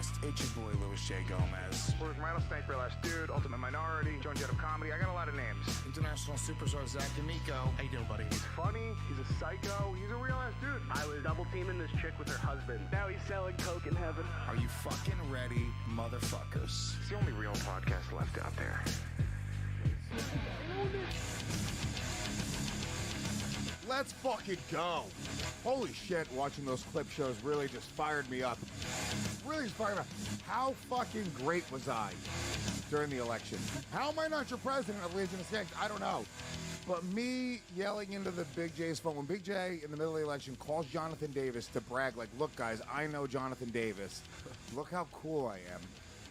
podcast. It's your boy, Louis J. Gomez. Where's Rattlesnake, Real Ass Dude, Ultimate Minority, Joan Jett of Comedy. I got a lot of names. International superstar Zach D'Amico. How you doing, buddy? He's funny, he's a psycho, he's a real ass dude. I was double teaming this chick with her husband. Now he's selling coke in heaven. Are you fucking ready, motherfuckers? It's the only real podcast left out there. Let's fucking go. Holy shit, watching those clip shows really just fired me up. Really just fired me up. How fucking great was I during the election? How am I not your president of Legion of Skanks? I don't know. But me yelling into the Big J's phone, when Big J in the middle of the election calls Jonathan Davis to brag, like, look guys, I know Jonathan Davis. Look how cool I am.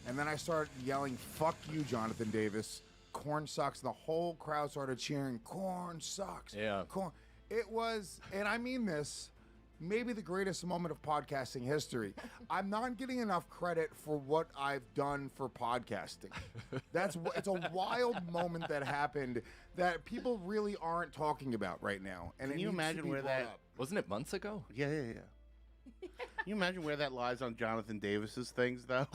And then I start yelling, fuck you, Jonathan Davis. Corn sucks. The whole crowd started cheering, corn sucks. Yeah. Corn. It was, and I mean this, maybe the greatest moment of podcasting history. I'm not getting enough credit for what I've done for podcasting. It's a wild moment that happened that people really aren't talking about right now. And Can you imagine where that Wasn't it months ago? Yeah. Can you imagine where that lies on Jonathan Davis's things though?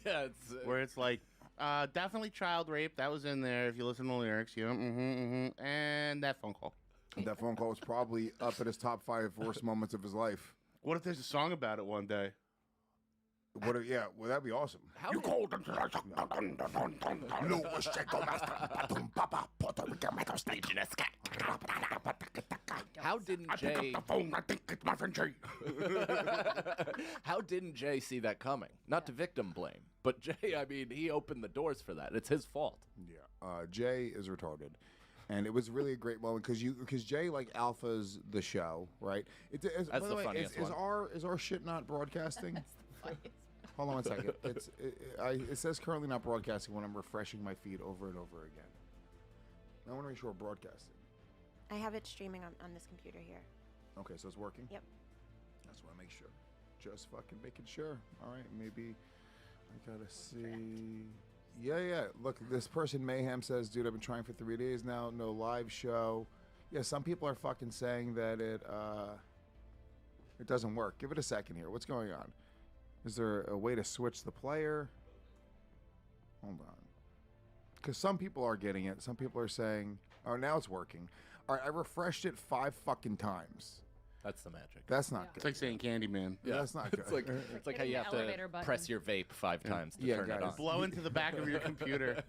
Yeah, Where it's like, definitely child rape. That was in there. If you listen to the lyrics, you know, and that phone call. That phone call was probably up at his top 5 worst moments of his life. What if there's a song about it one day? Yeah, well, that'd be awesome. How You did- called them Louis J. Gomez. Puerto Rican metal snake. How didn't Jay? I think it's my friend Jay. How didn't Jay see that coming? Not to victim blame, but Jay. I mean, he opened the doors for that. It's his fault. Yeah, Jay is retarded. And it was really a great moment because Jay like alphas the show, right? By That's the way, funniest is one. our shit not broadcasting? That's the funniest. Hold on one second. It says currently not broadcasting when I'm refreshing my feed over and over again. I want to make sure we're broadcasting. I have it streaming on this computer here. Okay, so it's working? Yep. That's what I make sure. Just fucking making sure. All right, maybe I gotta see. Yeah. Look, this person Mayhem says, dude, I've been trying for 3 days now. No live show. Yeah, some people are fucking saying that it doesn't work. Give it a second here. What's going on? Is there a way to switch the player? Hold on. Because some people are getting it. Some people are saying, oh, now it's working. All right, I refreshed it 5 fucking times. That's the magic. That's not It's good. like saying Candyman. Yeah, that's not good. It's like how Hitting you the have to elevator button. press your vape 5 times to Yeah, turn it guys. on. Blow into the back of your computer.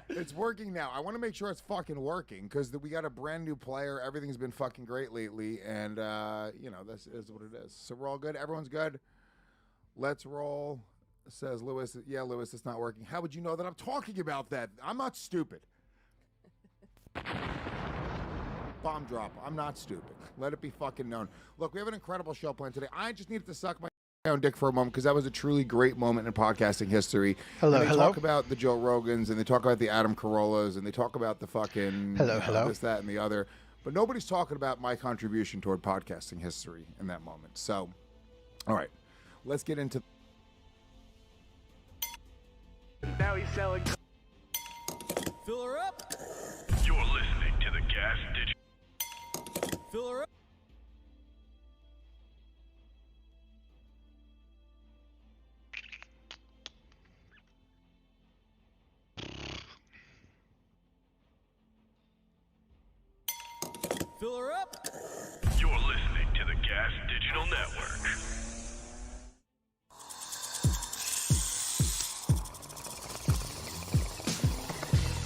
It's working now. I want to make sure it's fucking working because we got a brand new player. Everything's been fucking great lately, and this is what it is. So we're all good. Everyone's good. Let's roll. Says Lewis. Yeah, Lewis, it's not working. How would you know that I'm talking about that? I'm not stupid. Bomb drop. I'm not stupid. Let it be fucking known. Look, we have an incredible show planned today. I just needed to suck my own dick for a moment because that was a truly great moment in podcasting history. Hello, and they hello. talk about the Joe Rogans, and they talk about the Adam Carollas, and they talk about the fucking Hello. this, that, and the other. But nobody's talking about my contribution toward podcasting history in that moment. So, all right, let's get into. Now he's selling Fill her up. You're listening to the Gas Digital. Fill her up. Fill her up. You're listening to the Gas Digital Network.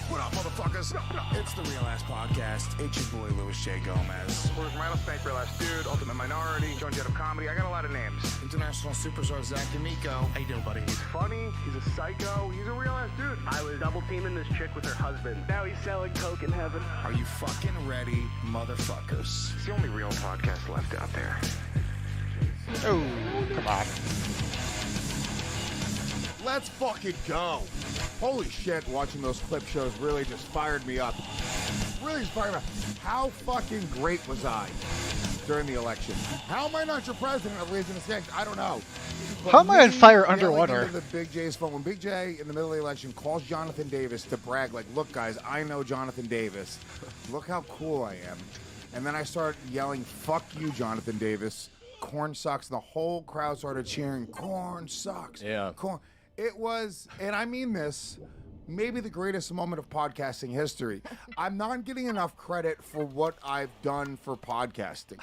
What up, motherfuckers? It's the Real Ass Podcast. It's your boy, Louis J. Gomez. Where's Rattlesnake, Real Ass Dude, Ultimate Minority, Joan Jett of Comedy. I got a lot of names. International superstar Zach D'Amico. How you doing, buddy? He's funny, he's a psycho, he's a real ass dude. I was double teaming this chick with her husband. Now he's selling coke in heaven. Are you fucking ready, motherfuckers? It's the only real podcast left out there. Oh, come on. Let's fucking go. Holy shit, watching those clip shows really just fired me up. Really just fired me up. How fucking great was I during the election? How am I not your president of Legion of Skanks? I don't know. But How am I on me fire yelling underwater? into the Big J's phone. When Big J in the middle of the election calls Jonathan Davis to brag, like, look guys, I know Jonathan Davis. Look how cool I am. And then I start yelling, fuck you, Jonathan Davis. corn sucks, and the whole crowd started cheering, corn sucks. Yeah. Corn. It was, and I mean this, maybe the greatest moment of podcasting history. I'm not getting enough credit for what I've done for podcasting.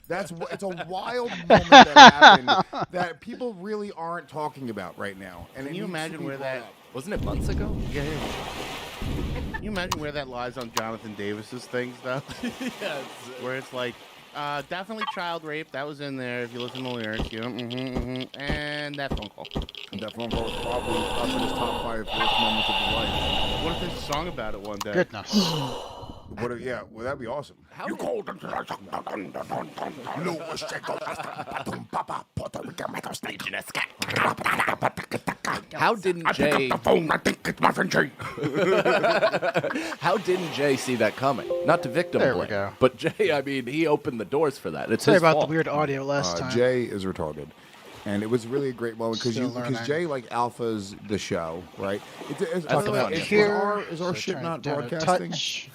It's a wild moment that happened that people really aren't talking about right now. And Can it you needs to imagine be where brought that? up. Wasn't it months ago? Yeah. Can you imagine where that lies on Jonathan Davis's things, though? Yes. Where it's like, definitely child rape. That was in there if you listen to the lyrics. And that phone call. That phone call was probably up in his top 5 worst moments of his life. What if there's a song about it one day? Goodness. Yeah, well, that'd be awesome. How You did- called him. How didn't Jay? I think it's my friend Jay. How didn't Jay see that coming? Not to victim There we blame, go. but Jay. I mean, he opened the doors for that. It's Sorry his about fault. the weird audio last time. Jay is retarded. And it was really a great moment Still because learning. Jay like alphas the show, right? That's by the way, funny. is Here, our so shit turn not it down a broadcasting? touch.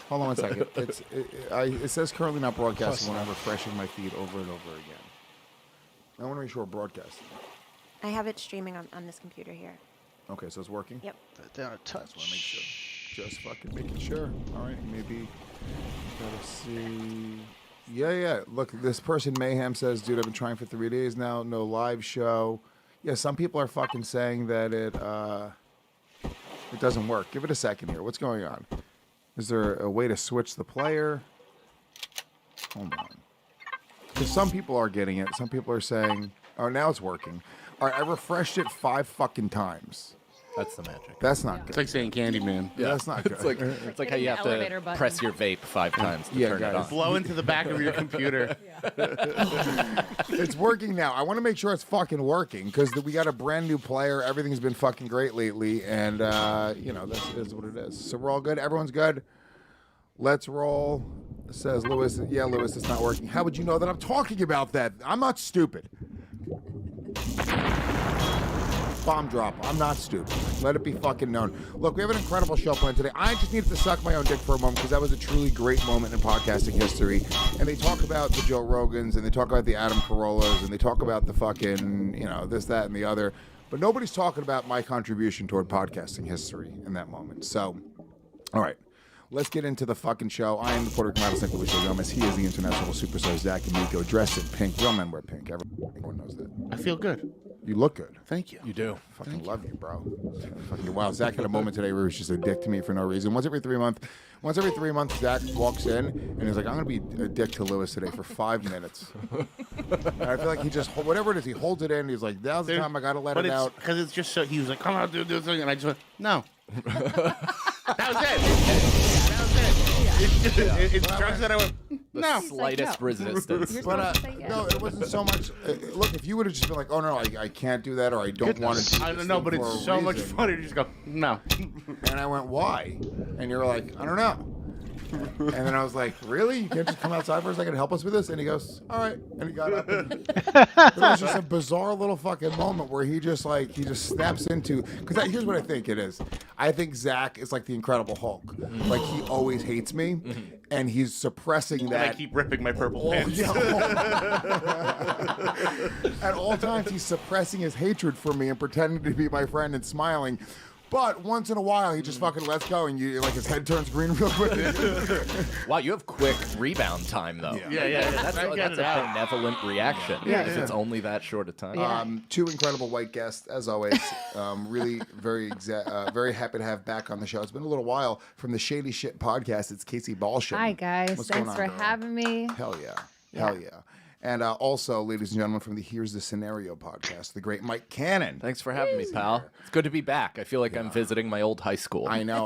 Hold on one second. It says currently not broadcasting when I'm refreshing my feed over and over again. I want to make sure we're broadcasting. I have it streaming on this computer here. Okay, so it's working? Yep. Put it down a touch. Just want to make sure. Just fucking making sure. All right, maybe. Gotta see. Yeah. Look, this person Mayhem says, dude, I've been trying for 3 days now. No live show. Yeah, some people are fucking saying that it doesn't work. Give it a second here. What's going on? Is there a way to switch the player? Hold on. Because some people are getting it. Some people are saying, oh, now it's working. All right, I refreshed it 5 fucking times. That's the magic. That's not It's good. like saying Candyman. Yeah, that's not good. It's like how you have elevator to button. press your vape 5 times to Yeah, turn it guys. on. Blow into the back of your computer. It's working now. I want to make sure it's fucking working because we got a brand new player. Everything's been fucking great lately, and this is what it is. So we're all good. Everyone's good. Let's roll. Says Lewis. Yeah, Lewis, it's not working. How would you know that I'm talking about that? I'm not stupid. Bomb drop. I'm not stupid. Let it be fucking known. Look, we have an incredible show planned today. I just needed to suck my own dick for a moment because that was a truly great moment in podcasting history. And they talk about the Joe Rogans, and they talk about the Adam Carollas, and they talk about the fucking, this, that, and the other. But nobody's talking about my contribution toward podcasting history in that moment. So, all right. Let's get into the fucking show. I am the Puerto Rican Rattlesnake Luis J. Gomez. He is the international superstar Zach Amico, dressed in pink. Real men wear pink. Everyone knows that. I feel good. You look good. Thank you. You do. Fucking love you, bro. Fucking wow. Zach had a moment today where he was just a dick to me for no reason. Once every 3 months, Zach walks in and he's like, "I'm gonna be a dick to Lewis today for 5 minutes." And I feel like he just whatever it is, he holds it in. He's like, "Now's the time. I gotta let but it out." Because it's just so, he was like, come on, do this thing. And I just went, no. That was it. That was it. It's drugs that I went, The no. slightest no. resistance. You're But supposed to say yes. no, it wasn't so much. Look, if you would have just been like, "Oh no, I can't do that," or "I don't want to," do I this don't know, thing but for it's a so much reason," funnier to just go, no. And I went, "Why?" And you're like, "I don't know." And then I was like, "Really? You can't just come outside for a second and help us with this?" And he goes, "All right." And he got up. It was just a bizarre little fucking moment where he just snaps into. Because here's what I think it is. I think Zach is like the Incredible Hulk. Like he always hates me, and he's suppressing And I that. keep ripping my purple Oh, pants. yeah. At all times, he's suppressing his hatred for me and pretending to be my friend and smiling. But once in a while, he just fucking lets go, and his head turns green real quick. Wow, you have quick rebound time though. Yeah. That's I get a it out. benevolent reaction. Yeah, because yeah. it's only that short a time. Yeah. 2 incredible white guests, as always. Really very happy to have back on the show. It's been a little while from the Shady Shit podcast. It's Casey Balsham. Hi, guys. What's going Thanks on, for girl? having me. Hell yeah. Hell yeah. And also, ladies and gentlemen, from the Here's the Scenario podcast, the great Mike Cannon. Thanks for having me, pal. It's good to be back. I feel like I'm visiting my old high school. I know.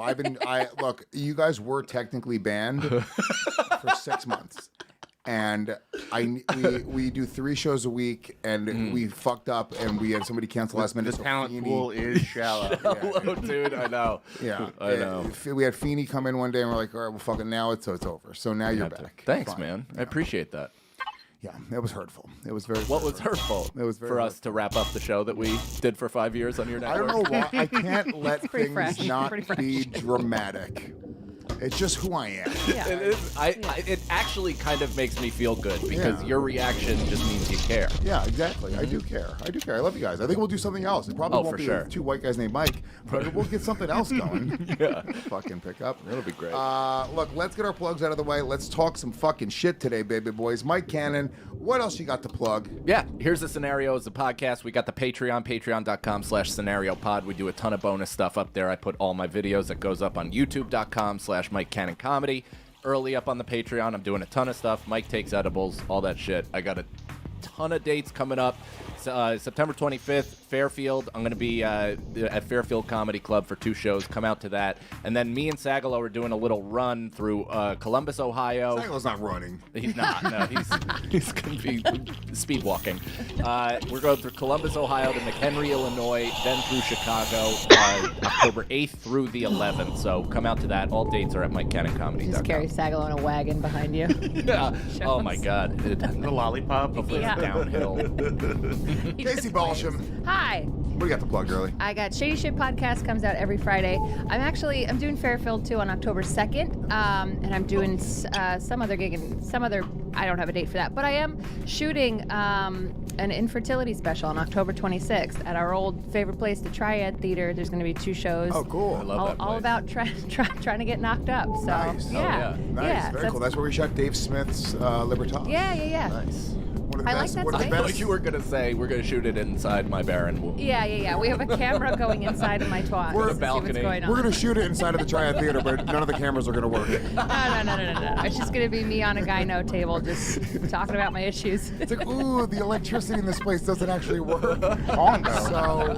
Look, you guys were technically banned for 6 months. And we do 3 shows a week, and we fucked up, and we had somebody cancel last minute. The so talent Feeney- pool is shallow. Hello, dude. I know. Yeah, I know. We had Feeney come in one day, and we're like, all right, well, fuck it, now it's over. So now you're back. Thanks, Fine. man. I appreciate that. Yeah, it was hurtful. It was very. What very was hurtful. hurtful? It was very for us to wrap up the show that we did for 5 years on your I network. don't know why. I can't let pretty things fresh. not Pretty fresh. be dramatic. It's just who I am. Yeah. It is. It actually kind of makes me feel good because your reaction just means you care. Yeah, exactly. I do care. I love you guys. I think we'll do something else. It probably won't for be sure. two white guys named Mike, but we'll get something else going. Yeah. Fucking pick up. That'll be great. Look, let's get our plugs out of the way. Let's talk some fucking shit today, baby boys. Mike Cannon, what else you got to plug? Yeah, here's the Scenario as a podcast. We got the Patreon, patreon.com/scenariopod. We do a ton of bonus stuff up there. I put all my videos that goes up on youtube.com/Mike Cannon Comedy. Early up on the Patreon. I'm doing a ton of stuff. Mike takes edibles, all that shit. I got a ton of dates coming up. September 25th, Fairfield. I'm going to be at Fairfield Comedy Club for 2 shows. Come out to that. And then me and Sagalo are doing a little run through Columbus, Ohio. Sagalo's not running. He's not. No, he's going to be speed walking. We're going through Columbus, Ohio to McHenry, Illinois, then through Chicago, October 8th through the 11th. So come out to that. All dates are at MikeCannonComedy.com. Just carry Sagalo in a wagon behind you. Yeah. Oh my God. The lollipop. Hopefully it's downhill. Casey Balsham, Hi. what do you got to plug, girlie? I got Shady Shit Podcast, comes out every Friday. I'm doing Fairfield too on October 2nd, and I'm doing some other gig I don't have a date for that, but I am shooting an infertility special on October 26th at our old favorite place, the Triad Theater. There's going to be 2 shows. Oh, cool. I love that place. All about trying to get knocked up. So Nice. yeah, Oh, yeah. Nice, yeah, very cool. That's where we shot Dave Smith's Libertas. Yeah. Nice. One of the I like best. that One of the space. I thought best. you were going to say we're going to shoot it inside my barren womb. Yeah. We have a camera going inside of my twat We're- to see what's balcony. going on. We're gonna shoot it inside of the Triad Theater, but none of the cameras are gonna work. No. It's just gonna be me on a gyno table just talking about my issues. It's like, ooh, the electricity in this place doesn't actually work. So,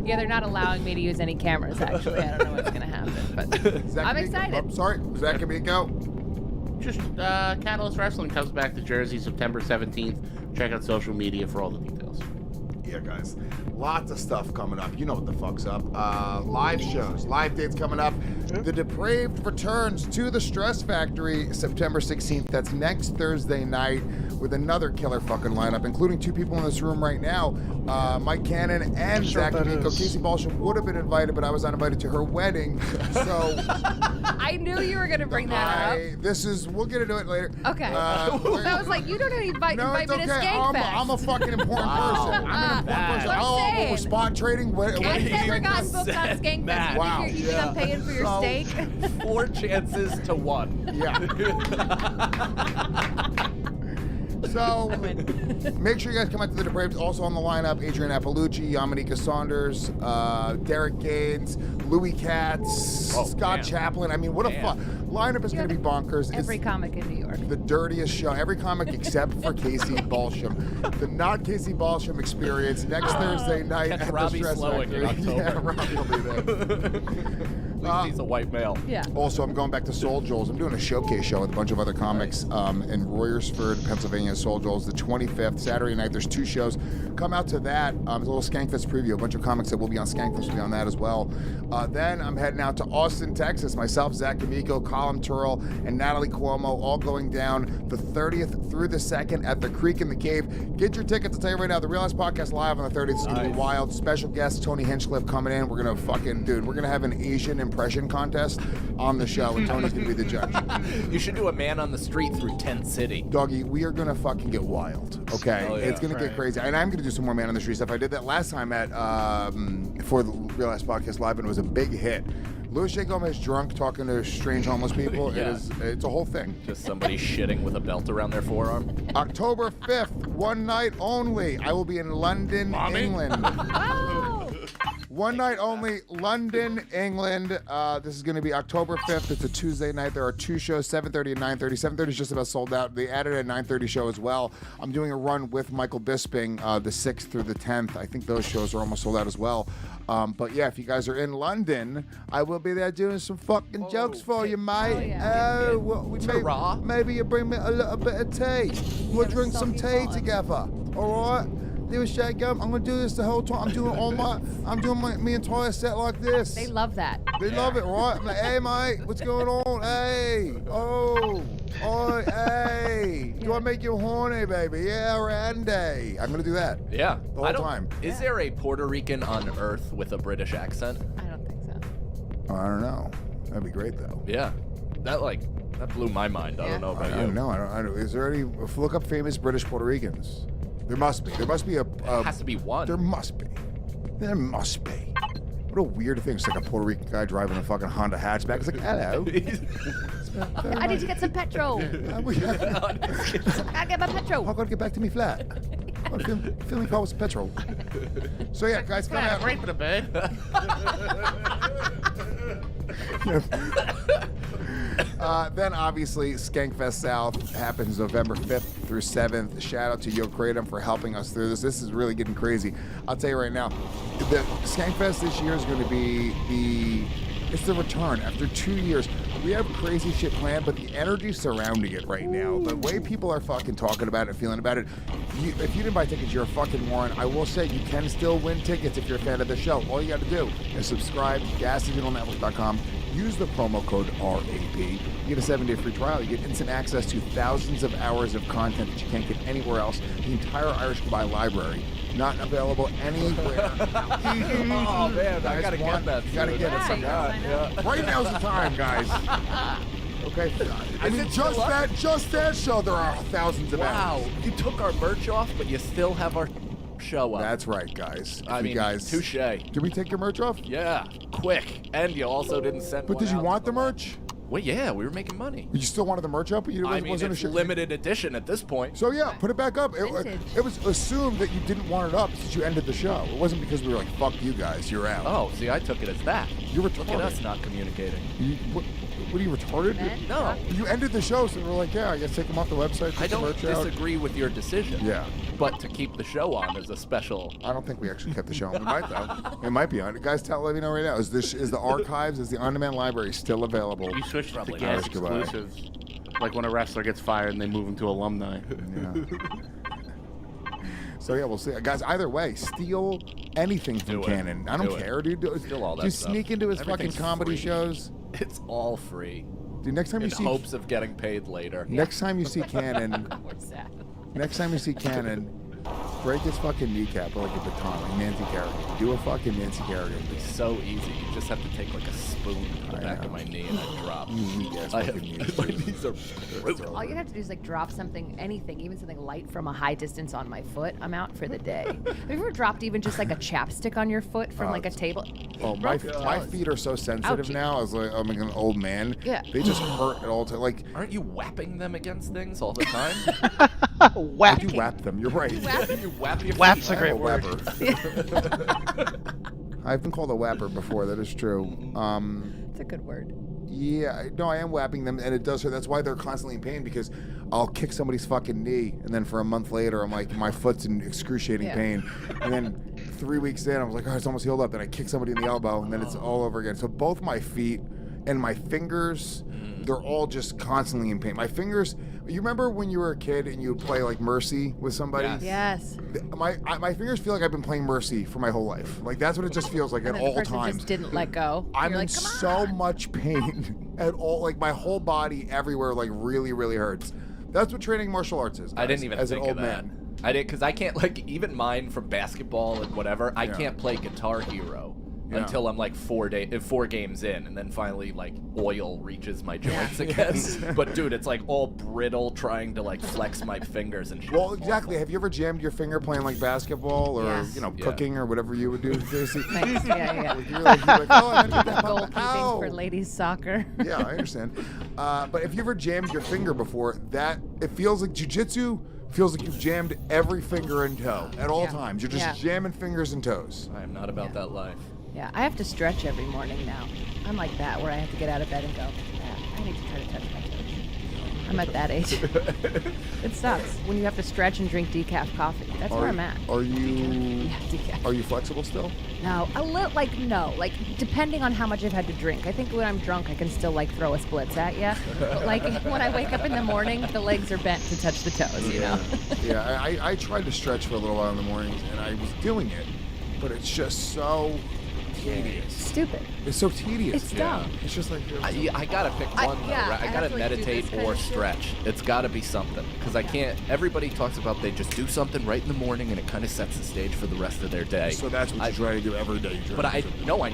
Yeah, they're not allowing me to use any cameras, actually. I don't know what's gonna happen, but Zach I'm Amico- excited. I'm sorry, Zach Amico. Just Catalyst Wrestling comes back to Jersey September 17th. Check out social media for all the details. Yeah, guys, lots of stuff coming up. You know what the fuck's up. Live shows, live dates coming up. The Depraved returns to the Stress Factory September 16th. That's next Thursday night with another killer fucking lineup, including 2 people in this room right now. Mike Cannon and Sure Zach that Amico. is. Casey Balsham would have been invited, but I was not invited to her wedding. So I knew you were gonna bring that up. we'll get into it later. Okay. I was like, you don't invite No, me it's to okay. Skank Fest. I'm a fucking important person. I'm an important person. I'm Oh, saying. we're spot trading. I've never gotten booked on Skank Fest. Matt. Wow. You think I'm paying for your So- steak? 4 chances to 1. Yeah. So, make sure you guys come out to the Depraved. Also on the lineup, Adrian Appalucci, Yamanika Saunders, Derek Gaines, Louis Katz, Oh, Scott man. Chaplin. I mean, what a fun lineup is going to be bonkers. Every It's comic in New York. the dirtiest show. Every comic except for Casey Balsham. The not Casey Balsham experience next Thursday night Catch at Robbie the Stress Slowik in Factory. Yeah, October. Robbie will be there. At least he's a white male. Yeah. Also, I'm going back to Soul Joel's. I'm doing a showcase show with a bunch of other comics in Royersford, Pennsylvania. Soul Joel's the 25th, Saturday night. There's 2 shows. Come out to that. It's a little Skankfest preview. A bunch of comics that will be on Skankfest will be on that as well. Then I'm heading out to Austin, Texas. Myself, Zach D'Amico, Colin Turrell, and Natalie Cuomo all going down the 30th through the 2nd at the Creek in the Cave. Get your tickets. I'll tell you right now, the Real Life Podcast Live on the 30th is going to be wild. Special guest Tony Hinchcliffe coming in. We're going to we're going to have an Asian impression contest on the show, and Tony's going to be the judge. You should do a man on the street through Tent City. Doggy, we are going to fucking get wild, okay? Oh, yeah. It's going to get crazy. And I'm going to do some more Man on the Street stuff. I did that last time at for the Real Life Podcast Live, and it was a big hit. Louis J. Gomez drunk talking to strange homeless people. Yeah. It's a whole thing. Just somebody shitting with a belt around their forearm. October 5th, one night only. I will be in London, England. One night only, London, England. This is going to be October 5th. It's a Tuesday night. There are 2 shows, 7:30 and 9:30. 7:30 is just about sold out. They added a 9:30 show as well. I'm doing a run with Michael Bisping the 6th through the 10th. I think those shows are almost sold out as well. But yeah, if you guys are in London, I will be there doing some fucking jokes for you, mate. yeah. Maybe you bring me a little bit of tea. We'll Yeah, drink some salty tea bottom. together. All right. Do a shake gum. I'm gonna do this the whole time. I'm doing my entire set like this. They love that. They love it, right? I'm like, hey mate, what's going on? Hey, oh, hey. Do I make you horny, baby? Yeah, Randy. I'm gonna do that. Yeah. The whole time. Is there a Puerto Rican on Earth with a British accent? I don't think so. I don't know. That'd be great, though. Yeah. That blew my mind. I don't know about I you. don't know. I don't. Is there any? Look up famous British Puerto Ricans. There must be. There must be a. There has to be one. There must be. There must be. What a weird thing. It's like a Puerto Rican guy driving a fucking Honda hatchback. It's like, hello. I need to get some petrol. I gotta get my petrol. I gotta get back to me flat. Fill me car with some petrol. So yeah, guys, come out. Right for the bed. Then obviously Skankfest South happens November 5th through 7th. Shout out to Yo Kratom for helping us through this. This is really getting crazy. I'll tell you right now, the Skankfest this year is going to be it's the return after 2 years. We have crazy shit planned, but the energy surrounding it right now, the way people are fucking talking about it, feeling about it, if you didn't buy tickets, you're a fucking moron. I will say you can still win tickets if you're a fan of the show. All you got to do is subscribe to GasDigitalNetwork.com. Use the promo code RAP. You get a 7-day free trial. You get instant access to thousands of hours of content that you can't get anywhere else. The entire Irish Goodbye library. Not available anywhere. Oh, man. I got to get that. You got to get it somehow. Yeah. Right now's the time, guys. Okay. I mean, just that show, there are thousands of hours. Wow. You took our merch off, but you still have our show up. That's right, guys. I mean, touche. Did we take your merch off? Yeah, quick. And you also didn't send But one did you out want to the merch? Well, yeah, we were making money. You still wanted the merch up? But you I mean, wasn't it's a shit. limited edition at this point. So yeah, put it back up. Vintage. It was assumed that you didn't want it up since you ended the show. It wasn't because we were like, fuck you guys, you're out. Oh, see, I took it as that. You're Look retarded. at us not communicating. What are you, retarded? Men? No. You ended the show, so we're like, yeah, I guess take them off the website. Take I the don't merch out. disagree with your decision. Yeah. But to keep the show on is a special. I don't think we actually kept the show on. We might though. It might be on. Guys, let me know right now. Is the archives, is the on-demand library still available? You switched to Probably gas not. Goodbye. exclusives. Like when a wrestler gets fired and they move him to alumni. Yeah. So yeah, we'll see, guys. Either way, steal anything from Do it. Canon. I don't Do it. care, dude. Steal all that Do you stuff. sneak into his Everything's fucking comedy free. shows? It's all free. Dude, next time In you see hopes of getting paid later. next time you see Canon, We're sad. next time you see Canon, break his fucking kneecap with like a baton, like Nancy Kerrigan. Do a fucking Nancy Kerrigan. It's so easy. You just have to take like a spoon to the I back know. of my knee and I drop. You weak ass I fucking have, knees. my dude. knees are brutal. All you have to do is like drop something, anything, even something light from a high distance on my foot. I'm out for the day. Have you ever dropped even just like a chapstick on your foot from like a table? Oh, my feet are so sensitive Ouchie. now. I'm like an old man. Yeah. They just hurt at all times. Like, Aren't you whapping them against things all the time? I Whack. do whap them. You're right. you whap your Whap's feet. a great I'm word. whapper. I've been called a whapper before. That is true. It's a good word. Yeah, no, I am whapping them, and it does hurt. That's why they're constantly in pain, because I'll kick somebody's fucking knee, and then for a month later, I'm like, my foot's in excruciating Yeah. pain. And then 3 weeks in, I was like, oh, it's almost healed up. Then I kick somebody in the elbow, and then it's all over again. So both my feet and my fingers, they're all just constantly in pain. My fingers, you remember when you were a kid and you would play like Mercy with somebody? Yes. Yes. My fingers feel like I've been playing Mercy for my whole life. Like that's what it just feels like And at then the all person times. just didn't let go. I'm You're in like, come so on. much pain at all. Like my whole body, everywhere, like really, really hurts. That's what training martial arts is. I guys, didn't even as think an old of that. man. I did because I can't like even mine from basketball and whatever. I Yeah. can't play Guitar Hero Yeah. until I'm like 4 games in, and then finally like oil reaches my joints again. But dude, it's like all brittle trying to like flex my fingers and shit. Well, It's exactly. awful. Have you ever jammed your finger playing like basketball or Yes. you know Yeah. cooking or whatever you would do, Casey? Thanks. Yeah. You're like, oh, I gotta get that pop- Goalkeeping Ow. for ladies soccer. Yeah, I understand. But if you ever jammed your finger before, that it feels like jujitsu feels like you've jammed every finger and toe at all Yeah. times. You're just Yeah. jamming fingers and toes. I am not about that life. Yeah, I have to stretch every morning now. I'm like that, where I have to get out of bed and go, I need to try to touch my toes. I'm at that age. It sucks when you have to stretch and drink decaf coffee. That's where I'm at. Are you Yeah, decaf. are you flexible still? No, a little, like depending on how much I've had to drink. I think when I'm drunk, I can still like throw a splits at you. But like when I wake up in the morning, the legs are bent to touch the toes, you know? Yeah, I tried to stretch for a little while in the mornings, and I was doing it, but it's just so tedious. Stupid. It's so tedious. It's dumb. It's just like I gotta pick one though. yeah, Right? I I gotta have to, like, do meditate this kind or of shit. stretch. It's gotta be something because I can't. Everybody talks about they just do something right in the morning and it kind of sets the stage for the rest of their day. So that's what you try to do every day. But I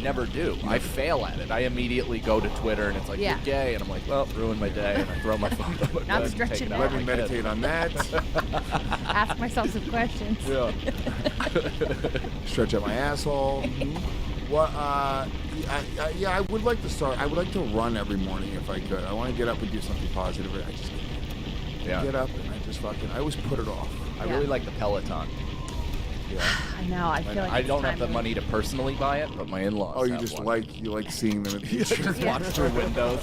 never do. I fail at it. I immediately go to Twitter and it's like, Yeah. you're gay, and I'm like, well, ruined my day, and I throw my phone on my Not bed and stretching take it now. out Let on me my meditate kid. on that. Ask myself some questions. Yeah. Stretch out my asshole. What? Yeah, I would like to start. I would like to run every morning if I could. I want to get up and do something positive. I just can't. Yeah. Get up and I just fucking. I always put it off. I Yeah. really like the Peloton. Yeah. I know. I feel like I it's don't have time the to- money to personally buy it, but my in-laws. Oh, you have just one. like seeing them at the Just Yeah. watch through windows.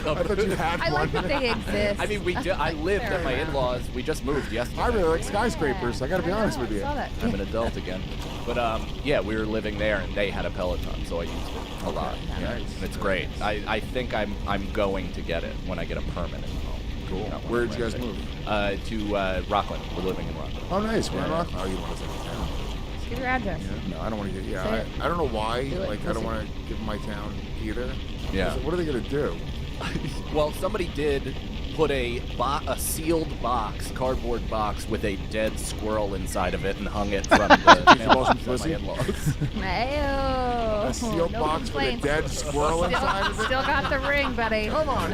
I thought you had I one. like that they exist. I mean, I lived at my in-laws. We just moved yesterday. I really like skyscrapers. I got to be honest with you. I saw that. I'm an adult again. But yeah, we were living there, and they had a Peloton, so I used it a lot. Yeah, Nice. and it's great. I think I'm going to get it when I get a permanent home. Cool. Not one Where of did you guys my move? To Rockland. We're living in Rockland. Oh, nice. We're in Yeah. Rock. Oh, you want to say town? Give your address. No, I don't want to get. Yeah, Say it. I don't know why. Do it. Like, I don't want to give my town either. Yeah. What are they gonna do? Well, somebody did put a sealed box, cardboard box, with a dead squirrel inside of it and hung it from the mailbox of my pussy? in-laws. Ayo. A sealed No box with a complaints. dead squirrel inside of it. Still got the ring, buddy. Come on,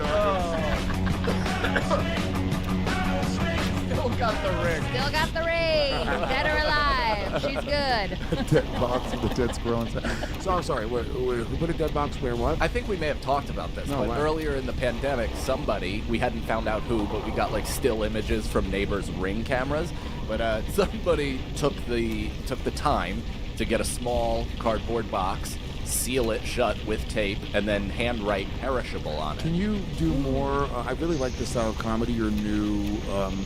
Still got the ring. Still got the ring. Dead or alive. She's good. Dead box with a dead squirrel inside. So I'm sorry. Who put a dead box where? What? I think we may have talked about this, No, but wow. earlier in the pandemic, somebody, we hadn't found out who, but we got like still images from neighbors' Ring cameras. But somebody took the time to get a small cardboard box, seal it shut with tape, and then handwrite perishable on it. Can you do more? I really like the style of comedy. Your new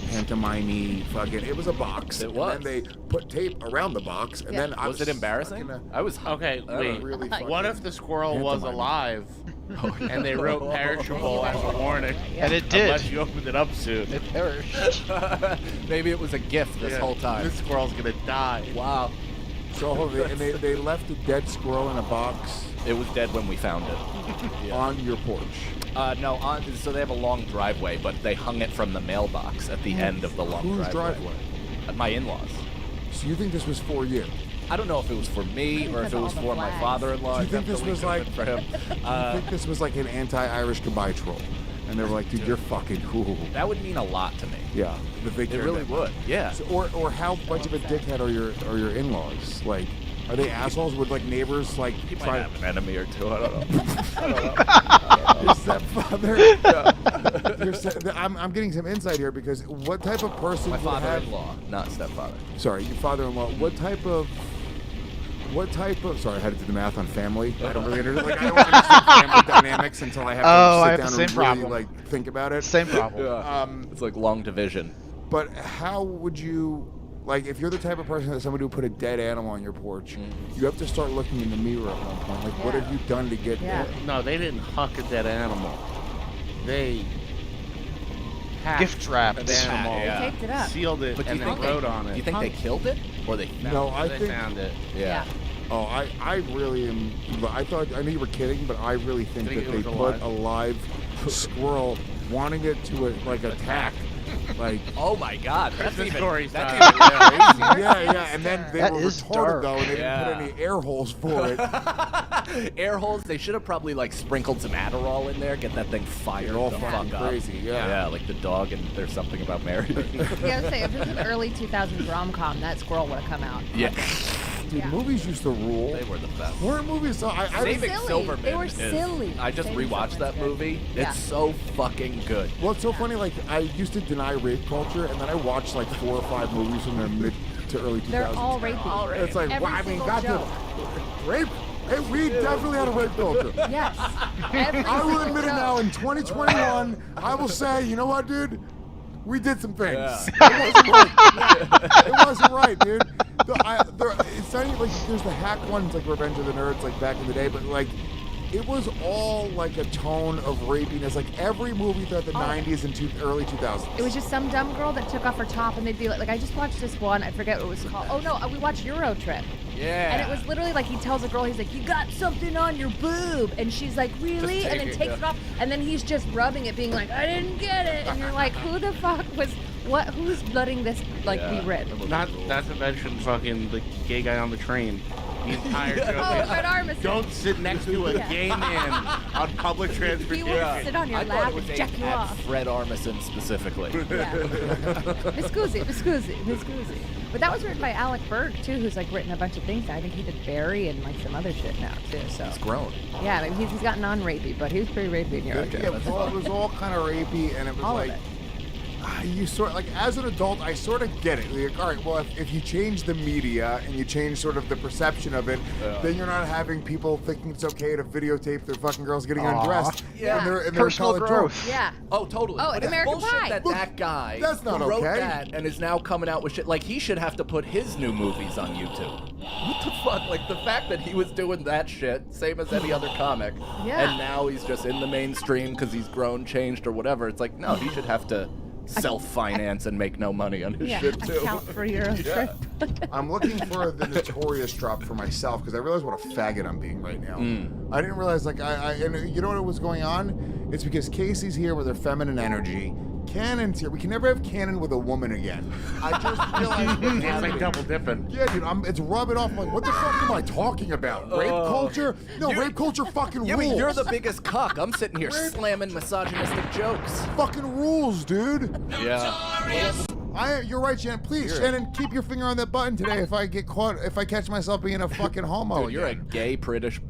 pantomime fucking. It was a box. It was. And then they put tape around the box, and Yeah. then I Was it embarrassing? fucking, I was Okay, wait. really What fucking if the squirrel was pantomime. alive and they wrote perishable as a warning? And it did. Unless you opened it up soon. It perished. Maybe it was a gift this Yeah, whole time. This squirrel's gonna die. Wow. So hold on, they left a dead squirrel in a box It was dead when we found it. on your porch. No, so they have a long driveway, but they hung it from the mailbox at the end of the long Whose driveway. driveway? My in-laws. So you think this was for you? I don't know if it was for me or if Because it all was the for my flags. father-in-law. Do you think this Definitely was could've been for him. I think this was like an anti-Irish goodbye troll, and they were like, "Dude, you're fucking cool." That would mean a lot to me. Yeah, that they It cared really that much. would. Yeah. So, or how much of a dickhead are your in-laws? Like, are they assholes? Would like neighbors like He might try? have an enemy or two. I don't know. Your stepfather. I'm getting some insight here because what type of person My would have? father-in-law, not stepfather. Sorry, your father-in-law. What type of? Sorry, I had to do the math on family. I don't really understand. Like, I don't understand family dynamics until I have to Oh, I sit have down the same and really problem. like think about it. Same problem. Yeah. It's like long division. But how would you, like, if you're the type of person that somebody would put a dead animal on your porch, you have to start looking in the mirror at one point. Like, what Yeah. have you done to get Yeah. there? No, they didn't huck a dead animal. They hacked Gift wrapped. an animal, Yeah. Taped it up. sealed it, But do and you then think wrote they, on it. Do you think they killed it or they? No, I they think. found it. Yeah. Oh, I really am. I knew you were kidding, but I really think Think that it they was put a live squirrel, wanting it to like attack, like. Oh my God. That's the even. story That's style. even crazy. Yeah, and then they That were is retarded dark. though, and they didn't put Yeah. any air holes for it. Air holes. They should have probably like sprinkled some Adderall in there, get that thing fired Get all the fucking fuck up. crazy, yeah. Yeah, like the dog and There's Something About Mary. Yeah, I was saying, if this was an early 2000s rom-com, that squirrel would have come out. Yeah. Dude, Yeah. movies used to rule. They were the best. Weren't movies? So I Saving silly. Silverman. They were is- silly. I just Saving rewatched that Silverman's good. movie. Yeah. It's so fucking good. Well, it's so funny. Like, I used to deny rape culture, and then I watched like 4 or 5 movies from the mid to early 2000s. They're all rapey. It's like, Every wow, I mean, single goddamn, joke. rape. Hey, we definitely had a rape culture. Yes. Every I will single admit it joke. now. In 2021, I will say, you know what, dude? We did some things. Yeah. It wasn't right. It wasn't right, dude. It's not even, like there's the hack ones like Revenge of the Nerds like back in the day, but like it was all like a tone of rapiness, like every movie throughout the 90s and early 2000s. It was just some dumb girl that took off her top, and they'd be like I just watched this one, I forget what it was called. Oh no, we watched Euro Trip. Yeah. And it was literally like he tells a girl, he's like, you got something on your boob. And she's like, really? And then takes it off. And then he's just rubbing it, being like, I didn't get it. And you're like, who the fuck who's letting this be read? Not to mention fucking the gay guy on the train. The entire joke. Oh, Fred Armisen. Don't sit next to a gay man on public He transportation. will sit on your I thought lap it was and jack you at off. Fred Armisen specifically. Yeah. Viscusi. But that was written by Alec Berg, too, who's like written a bunch of things. I think he did Barry and like some other shit now, too. So He's grown. yeah, I mean, he's gotten non-rapey, but he was pretty rapey in Euro Trip. Yeah, it was all kind of rapey, and it was All of like, it. you sort like as an adult, I sort of get it. Like, all right, well, if you change the media and you change sort of the perception of it, then you're not having people thinking it's okay to videotape their fucking girls getting undressed. Yeah. And they're Personal college growth. Yeah. Oh, totally. Oh, But and it's American bullshit Pie. that guy That's not who wrote okay. that and is now coming out with shit. Like, he should have to put his new movies on YouTube. What the fuck? Like, the fact that he was doing that shit, same as any other comic, Yeah. and now he's just in the mainstream because he's grown, changed, or whatever. It's like, no, he should have to self-finance and make no money on his Yeah, shit, too. account for Euro Trip. I'm looking for the Notorious drop for myself because I realize what a faggot I'm being right now. I didn't realize, like, and you know what was going on? It's because Casey's here with her feminine energy. Cannon's here. We can never have Cannon with a woman again. I just realized what's It's happening. like double dipping. Yeah, dude, it's rubbing off. I'm like, what the fuck am I talking about? Rape culture? No, rape culture fucking Yeah, I rules. mean, you're the biggest cuck. I'm sitting here slamming misogynistic jokes. fucking rules, dude. Yeah. You're right, Shannon. Please, Shannon, keep your finger on that button today. If I catch myself being a fucking homo, Dude, you're a again. gay British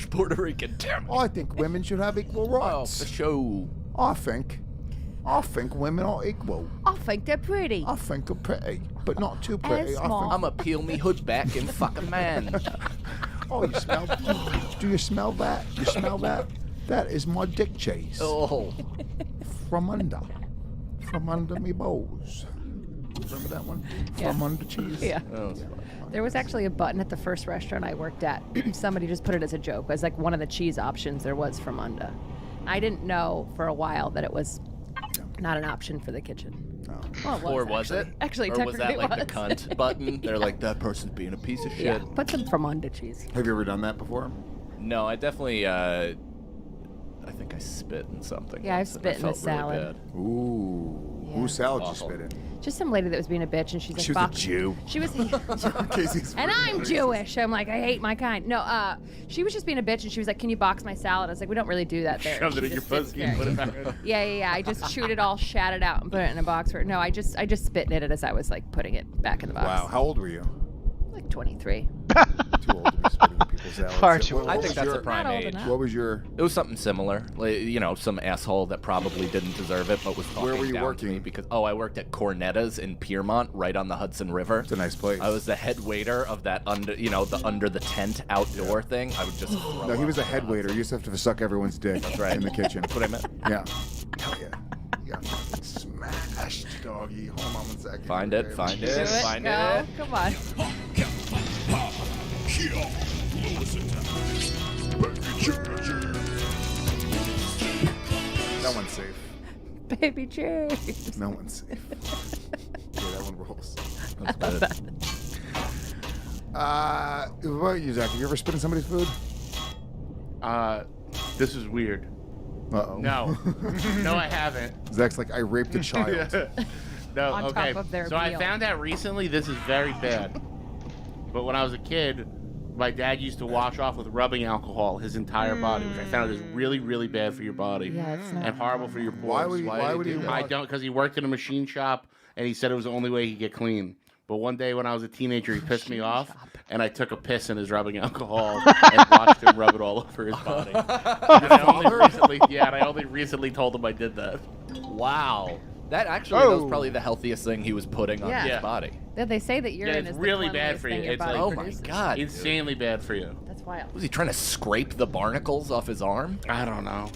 Puerto Rican. Damn it. Oh, I think women should have equal Oh, rights. for sure. I think women are equal. I think they're pretty. I think they're pretty, but not too pretty. And I small. think, I'ma peel me hood back and fuck a man. oh, you smell? Do you smell that? You smell that? That is my dick cheese Oh. from under me balls. Remember that one? From under cheese. Yeah. Oh. There was actually a button at the first restaurant I worked at. Somebody just put it as a joke. It was like one of the cheese options there was from under. I didn't know for a while that it was not an option for the kitchen. Well, Or was actually. it? Actually, or was technically that like it the was. cunt button? They're like, that person's being a piece of shit. Yeah, put some from under cheese. Have you ever done that before? No, I definitely, I think I spit in something. Yeah, I've once and spit I in a felt really salad. bad. Ooh. Yeah. Whose salad you Awful. spit in? Just some lady that was being a bitch, and she's like, She was a "Fuck." Jew. She was, Casey's and I'm Jewish. I'm like, I hate my kind. No, she was just being a bitch, and she was like, "Can you box my salad?" I was like, "We don't really do that there." Shoved it She in your just sits pussy and there. put it back in. Yeah. I just chewed it all, shat it out, and put it in a box for her. No, I just spit in it as I was like putting it back in the box. Wow. How old were you? Like 23. Too old to be spitting in people's salads. Far too old. I think that's your, a prime Not old age. enough. What was your? It was something similar, like, you know, some asshole that probably didn't deserve it, but was talking Where were you down to working? me because I worked at Cornetta's in Piermont, right on the Hudson River. It's a nice place. I was the head waiter of that under the tent outdoor thing. I would just throw No, he up. was a head waiter. You used to have to suck everyone's dick right. in the kitchen. That's what I meant. Yeah. Hell yeah. You got fucking smashed, doggy. Hold on one second. Find it, find Do it, it. find Go. it. Come on. No one's safe. Baby cheese. No one's safe. Yeah, that one rolls. That's good. What about you, Zach? Have you ever spit in somebody's food? This is weird. Uh-oh. No. No, I haven't. Zach's like, I raped a child. No, On okay. top of their so I meal. found out recently this is very bad. But when I was a kid, my dad used to wash off with rubbing alcohol his entire body, which I found is really, really bad for your body. Yeah, it's not. And horrible for your pores. Why would he? I don't, because he worked in a machine shop, and he said it was the only way he could get clean. But one day when I was a teenager, he pissed me off, and I took a piss in his rubbing alcohol and watched him rub it all over his body. And I only recently told him I did that. Wow. That actually that was probably the healthiest thing he was putting on Yeah. his Yeah. body. They say that urine it's is really the bad for you. thing your It's body like- Oh my produces. god. Insanely bad for you. That's wild. Was he trying to scrape the barnacles off his arm? I don't know.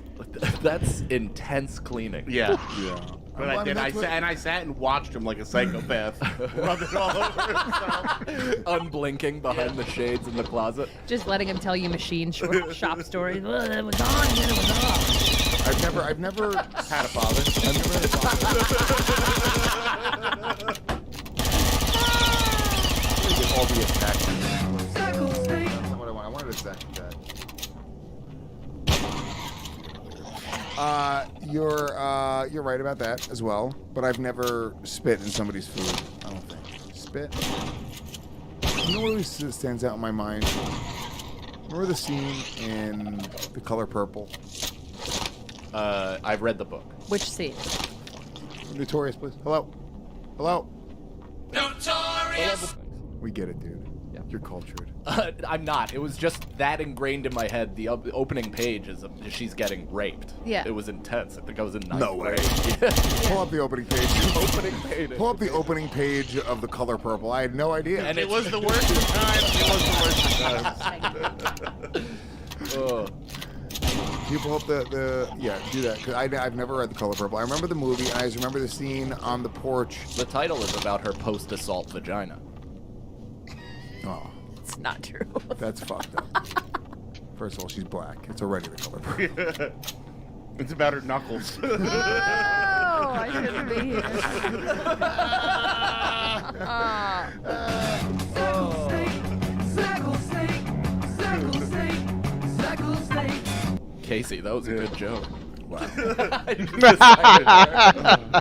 That's intense cleaning. Yeah. Yeah. But I did. I sat and watched him like a psychopath, rubbing all over himself, unblinking behind the shades in the closet. Just letting him tell you machine shop stories. It was on, and then it was off. I've never had a father. I've never had a father. All the attacks. That's what I want. I wanted to attack that. You're right about that as well, but I've never spit in somebody's food. I don't think spit. You know what always stands out in my mind? Remember the scene in The Color Purple? I've read the book. Which scene? Notorious, please. Hello. Notorious. We get it, dude. Yeah. You're cultured. I'm not. It was just that ingrained in my head. The opening page is she's getting raped. Yeah. It was intense. I think I was in 9th No way. grade. Yeah. Pull up the opening page. Pull up the opening page of The Color Purple. I had no idea. And it was the worst of times. It was the worst of times. Oh. You pull up the do that. 'Cause I've never read The Color Purple. I remember the movie, and I just remember the scene on the porch. The title is about her post-assault vagina. Oh. It's not true. That's fucked up. First of all, she's black. It's already The Color Purple. It's about her knuckles. Oh, I shouldn't be here. Casey, that was a good joke. Wow.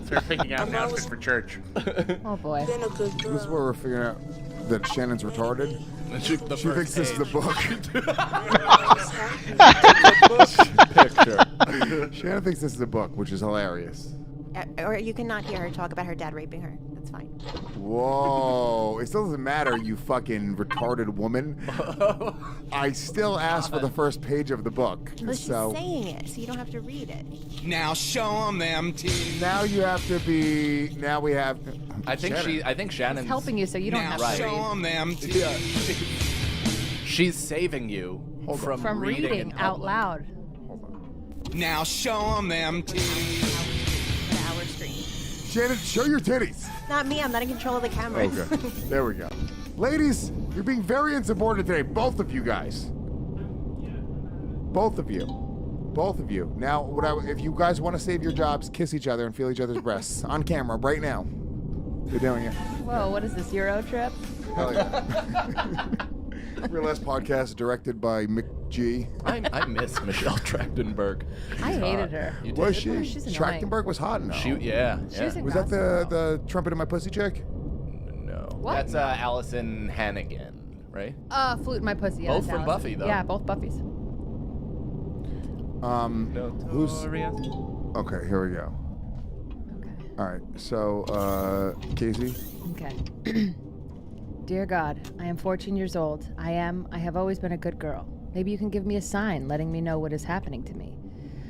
Start picking out an outfit for church. Oh boy. This is where we're figuring out that Shannon's retarded. She thinks this is the book. Picture. Shannon thinks this is a book, which is hilarious. Or you cannot hear her talk about her dad raping her. That's fine. Whoa. It still doesn't matter, you fucking retarded woman. I still asked for the first page of the book. Well, she's saying it, so you don't have to read it. Now show them teeth. Now you have to be. Now we have. I think Shannon's It's helping you so you don't have to Show read. them teeth. She's saving you from reading in out public. loud. Now show them teeth. Our screen. Shannon, show your titties. Not me. I'm not in control of the camera. Okay. There we go. Ladies, you're being very insubordinate today. Both of you guys. Both of you. Both of you. Now, if you guys want to save your jobs, kiss each other and feel each other's breasts on camera right now. You're doing it. Whoa, what is this, Euro trip? Hell yeah. Real Last Podcast, directed by Mick G. I miss Michelle Trachtenberg. I hated her. You Was did? she? Oh, she's annoying. Trachtenberg was hot enough. Yeah. She was in Was that Gossip Girl. the trumpet in my pussy chick? No. What? That's Allison Hannigan, right? Flute in my pussy. Yeah, Both that's from Allison. Buffy, though. Yeah, both Buffies. Who's? Notorious. Okay, here we go. Okay. All right, so Casey. Okay. Dear God, I am 14 years old. I have always been a good girl. Maybe you can give me a sign letting me know what is happening to me.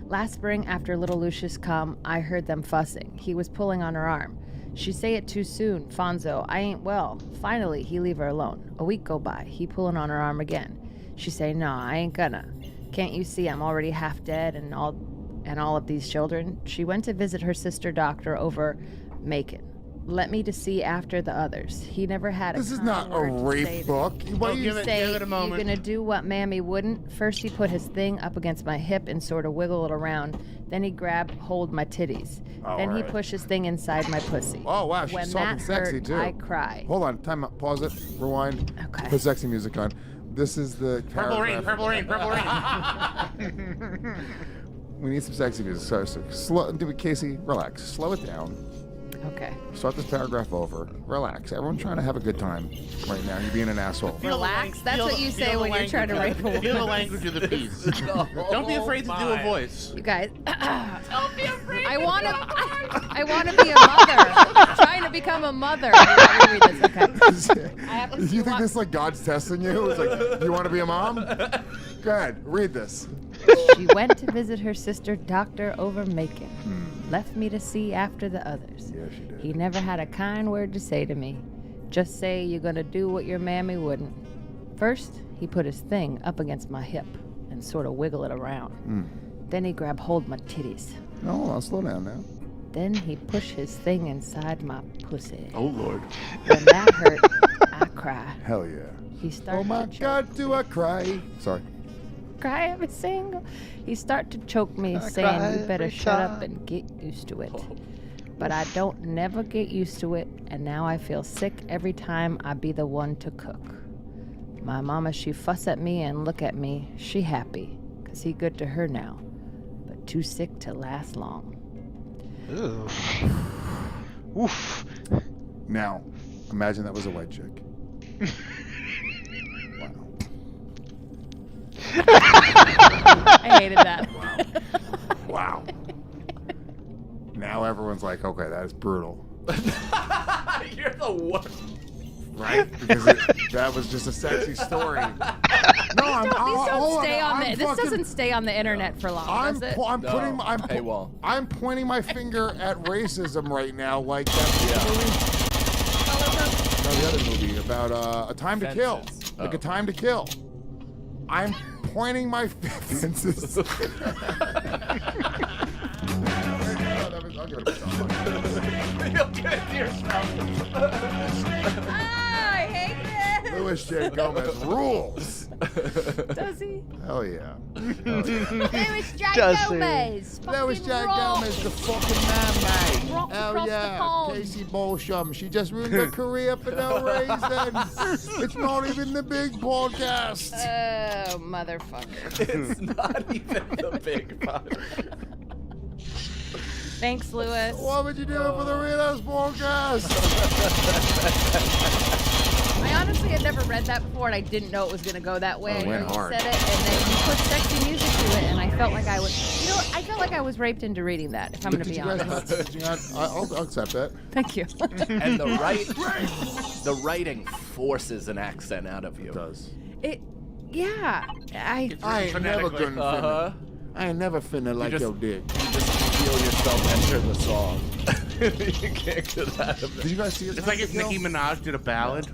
Last spring, after little Lucius come, I heard them fussing. He was pulling on her arm. She say it too soon. Fonzo, I ain't well. Finally, he leave her alone. A week go by. He pulling on her arm again. She say, nah, I ain't gonna. Can't you see I'm already half dead and all of these children? She went to visit her sister doctor over Macon. Let me to see after the others. He never had a This is kind not a word to say rape to book. What do you say? give it a moment. You gonna do what Mammy wouldn't? First he put his thing up against my hip and sort of wiggle it around. Then he hold my titties. Then he push his thing inside my pussy. Oh wow, she's When talking that sexy hurt, too. I cry. Hold on, time out. Pause it. Rewind. Okay. Put sexy music on. This is the Purple rain, paragraph. purple rain, purple rain. We need some sexy music. So slow. Casey, relax. Slow it down. Okay. Start this paragraph over. Relax. Everyone's trying to have a good time right now. You're being an asshole. Relax. That's what you say when you're trying to rape a woman. Feel the language of the piece. Don't be afraid to do a voice. You guys. Don't be afraid. I want to be a mother. I'm trying to become a mother. Let me read this. Okay. I have to You see think what- this is like God's testing you? It's like, you want to be a mom? Go ahead, read this. She went to visit her sister, Doctor over Macon. Left me to see after the others. Yeah, she did. He never had a kind word to say to me. Just say you're gonna do what your mammy wouldn't. First, he put his thing up against my hip and sort of wiggle it around. Then he grabbed hold my titties. No, hold on, slow down now. Then he pushed his thing inside my pussy. Oh, Lord. When that hurt, I cry. Hell yeah. He started Oh my to choke. God, do I cry? Sorry. Cry every single. He started to choke me, I saying, cry "You better every shut up time." and get used to it." But I don't never get used to it, and now I feel sick every time I be the one to cook. My mama, she fuss at me and look at me. She happy, 'cause he good to her now, but too sick to last long. Ooh. Oof. Now, imagine that was a white chick. Wow. I hated that. Wow. Now everyone's like, okay, that is brutal. You're the worst. Right? Because that was just a sexy story. No, These don't stay on the. This doesn't stay on the internet for long, does it? Paywall. I'm pointing my finger at racism right now, like that movie. No, the other movie about A Time to Kill, like A Time to Kill. I'm pointing my fences. I hate this. Louis J. Gomez rules. Does he? Hell yeah. Louis J. Does he? Gomez. Louis J. fucking rock. Gomez, the fucking man, mate. Rocks Hell across the yeah. pond. Casey Bolsham. She just ruined her career for no reason. It's not even the big podcast. Oh, motherfucker. It's not even the big part. Thanks, Louis. What would you do it for the Realist podcast? I honestly had never read that before, and I didn't know it was going to go that way. Oh, it I went know you hard. said it, and then you put sexy music to it, and I felt like I was, I felt like I was raped into reading that, if I'm going to Did be you guys honest. not? Did you not? I'll accept that. Thank you. And the writing forces an accent out of you. It does. Yeah. I ain't never gonna Uh-huh. I ain't never finna like just- your dick. You just feel yourself enter the song. You can't get out of Did it. you guys see it? It's like if Nicki Minaj did a ballad.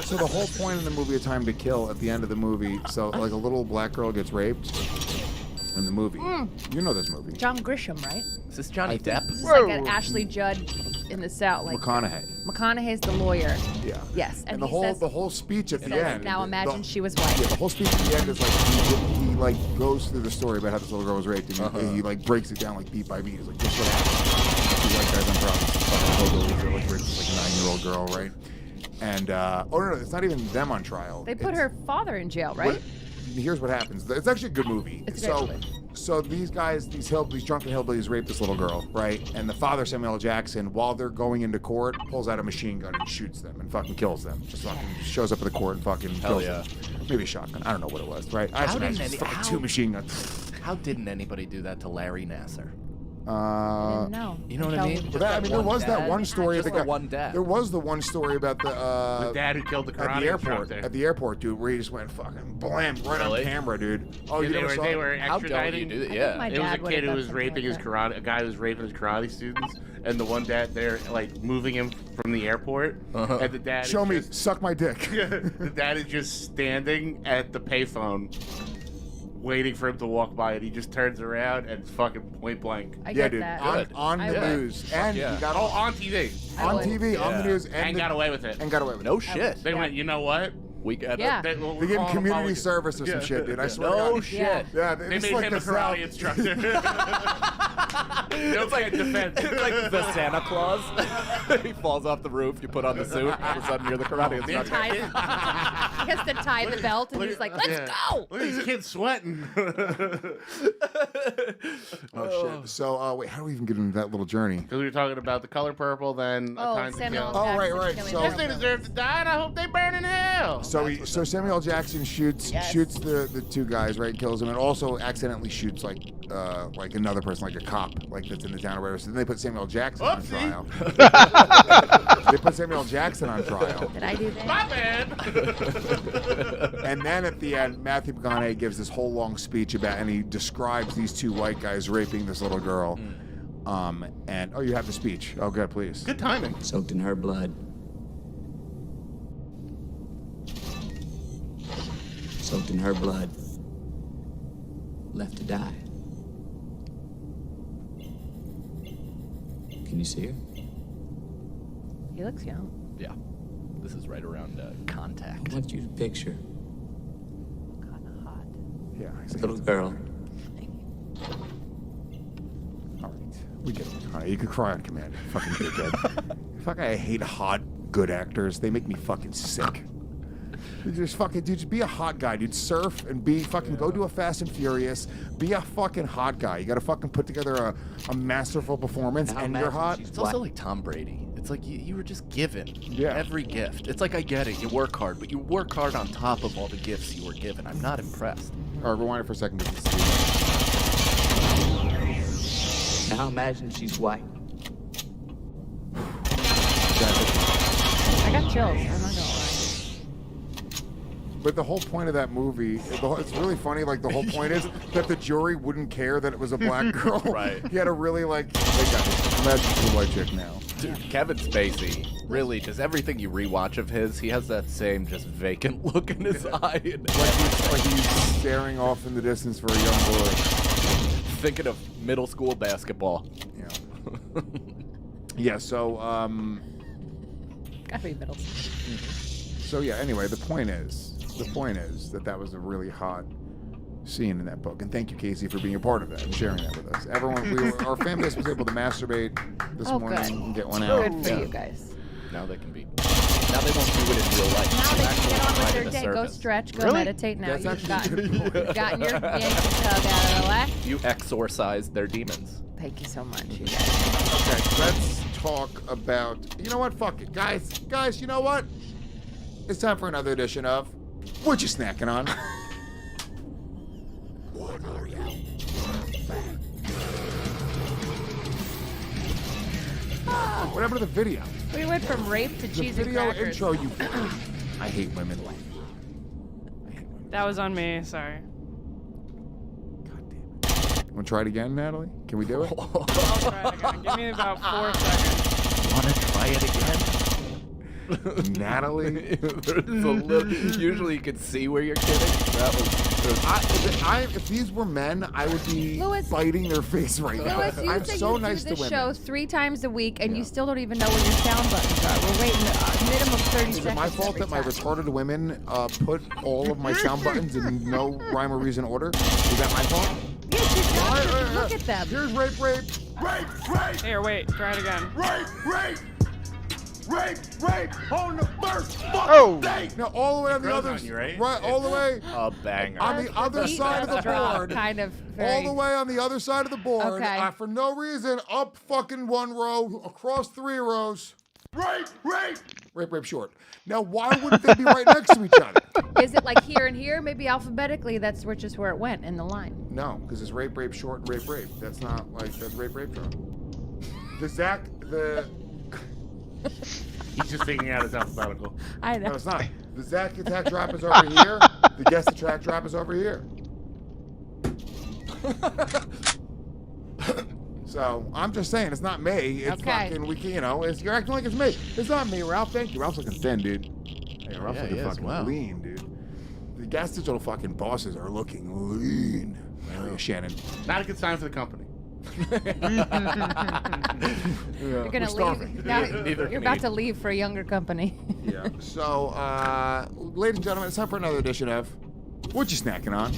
So the whole point in the movie, A Time to Kill, at the end of the movie, so like a little black girl gets raped in the movie. You know this movie. John Grisham, right? Is this Johnny Depp? This is like an Ashley Judd in the South. Like McConaughey. McConaughey's the lawyer. Yeah. Yes. And he says, the whole speech at the says, end. now imagine the, she was white. Yeah, the whole speech at the end is like he like goes through the story about how this little girl was raped, and he like breaks it down like beat by beat. He's like, this what happened. Two white guys on problems, fucking hillbillies that like raped this like 9-year-old girl, right? And no, it's not even them on trial. They put It's- her father in jail, right? Here's what happens. It's actually a good movie. It's a great movie. So these guys, these drunken hillbillies rape this little girl, right? And the father, Samuel L. Jackson, while they're going into court, pulls out a machine gun and shoots them and fucking kills them. Just fucking shows up at the court and fucking kills them. Maybe a shotgun. I don't know what it was, right? I just imagine it's fucking 2 machine guns. How didn't anybody do that to Larry Nassar? I didn't know. You know what I mean? But that, I mean, there was that one story. Just of the guy, one dad. There was the one story about The dad who killed the at karate the airport. instructor. At the airport, dude, where he just went fucking blam right on camera, dude. Oh, Yeah, you never saw they it? were How don't you extraditing. do that? I think Yeah. my It was a dad would've kid who done was something raping like his that. karate. A guy who was raping his karate students, and the one dad there, like moving him from the airport, and the dad. Show is me, just- suck my dick. the dad is just standing at the payphone, waiting for him to walk by, and he just turns around and it's fucking point blank. I Yeah, get dude. that. On I the would. news, and yeah. he got Oh, on TV, on would. TV, on the news, and got away with it. and got away with No it. shit. They went, you know what? We got Yeah. They, They gave him community service or some shit, dude. I swear to No God. shit. Yeah, They it's made like him a the karate South. instructor. No can't defend. It's like the Santa Claus. He falls off the roof. You put on the suit. All of a sudden, you're the karate instructor. He has to tie the belt, and he's like, "Let's go." Look at these kids sweating. Oh shit. So wait, how do we even get into that little journey? Because we were talking about the color purple, then Oh, A Time to Samuel Kill. L. Oh, right, Jackson right. killing So- Yes, they everyone. deserve to die, and I hope they burn in hell. So Samuel L. Jackson shoots the 2 guys, right? Kills them, and also accidentally shoots like another person, like a cop, like that's in the town or whatever. So then they put Samuel L. Jackson on Oopsie. trial. They put Samuel L. Jackson on trial, Did I do that? My bad. and then at the end, Matthew McConaughey gives this whole long speech about, and he describes these 2 white guys raping this little girl. And you have the speech. Oh, good, please. Good timing. Soaked in her blood. Soaked in her blood. Left to die. Can you see her? He looks young. Yeah. This is right around contact. I want you to picture Kind of hot. Yeah, a little girl. All right, we get it. All right, you can cry on command. Fucking dickhead. Fuck, I hate hot, good actors. They make me fucking sick. Just fucking, dude, just be a hot guy, dude. Surf and be fucking, go do a Fast and Furious. Be a fucking hot guy. You gotta fucking put together a masterful performance, and you're hot. It's also like Tom Brady. It's like you were just given Yeah. every gift. It's like, I get it, you work hard, but you work hard on top of all the gifts you were given. I'm not impressed. All right, rewind it for a second. Now imagine she's white. I got chills. I'm not gonna lie. But the whole point of that movie, it's really funny. Like, the whole point is that the jury wouldn't care that it was a black girl. Right. He had to really, like, they got it. Imagine she's a white chick now. Dude, Kevin Spacey, really, just everything you rewatch of his, he has that same just vacant look in his eye. And Like he's staring off in the distance for a young boy. thinking of middle school basketball. Yeah. Yeah, so, Gotta be middle school. So yeah, anyway, the point is that was a really hot scene in that book. And thank you, Casey, for being a part of that and sharing that with us. Everyone, our fan base was able to masturbate this morning good. and get one out. Good for you guys. Now they can be. Now they won't do it in real life. Now they can get on with their Provided a day. Go service. stretch. Go Really? meditate. Now That's you've actually gotten your Yankee tug out of the way. You exorcise their demons. Thank you so much, you guys. Okay, let's talk about. You know what? Fuck it, guys. Guys, you know what? It's time for another edition of What You Snacking On. What are you? What happened to the video? We went from rape to The cheese and video crackers. intro, you. I hate women. That was on me, sorry. Want to try it again, Natalie? Can we do it? I'll try it again. Give me about 4 seconds. Want to try it again? Natalie? There's a little, usually you can see where you're kidding. That was If these were men, I would be Louis- biting their face right now. Louis, you I'm say so you nice do to this women. show 3 times a week, and you still don't even know where your sound buttons are. We're waiting a minimum 30 Is seconds. it my fault every that my time. retarded women put all of my sound buttons in no rhyme or reason order? Is that my fault? Yes, your sound buttons. Look at them. Here's rape, rape. Rape, rape, Here, wait, try it again. rape, rape. Rape, rape on the first fucking Oh. day. Now all the way on the grows other on you, right? all the way a banger. on the other Beat side of the drop, board. kind of. All Very, the way on the other side of the board, Okay. for no reason, up fucking 1 row, across 3 rows. Rape, rape, rape, rape short. Now, why wouldn't they be right next to each other? Is it like here and here? Maybe alphabetically, that's just where it went in the line. No, because it's rape, rape short, and rape, rape. That's not like that's rape, rape short. He's just figuring out his alphabetical. I know. No, it's not. The Zach attack drop is over here. The guest attack drop is over here. So I'm just saying, it's not me. It's Okay. fucking you're acting like it's me. It's not me, Ralph. Thank you. Ralph's looking thin, dude. Hey, Ralph's Yeah, looking he is. fucking Wow. lean, dude. The gas digital fucking bosses are looking lean. Wow. Shannon. Not a good sign for the company. You're We're gonna starving. leave. Now, Neither you're can about eat. to leave for a younger company. Yeah. So, ladies and gentlemen, it's time for another edition of What You Snacking On?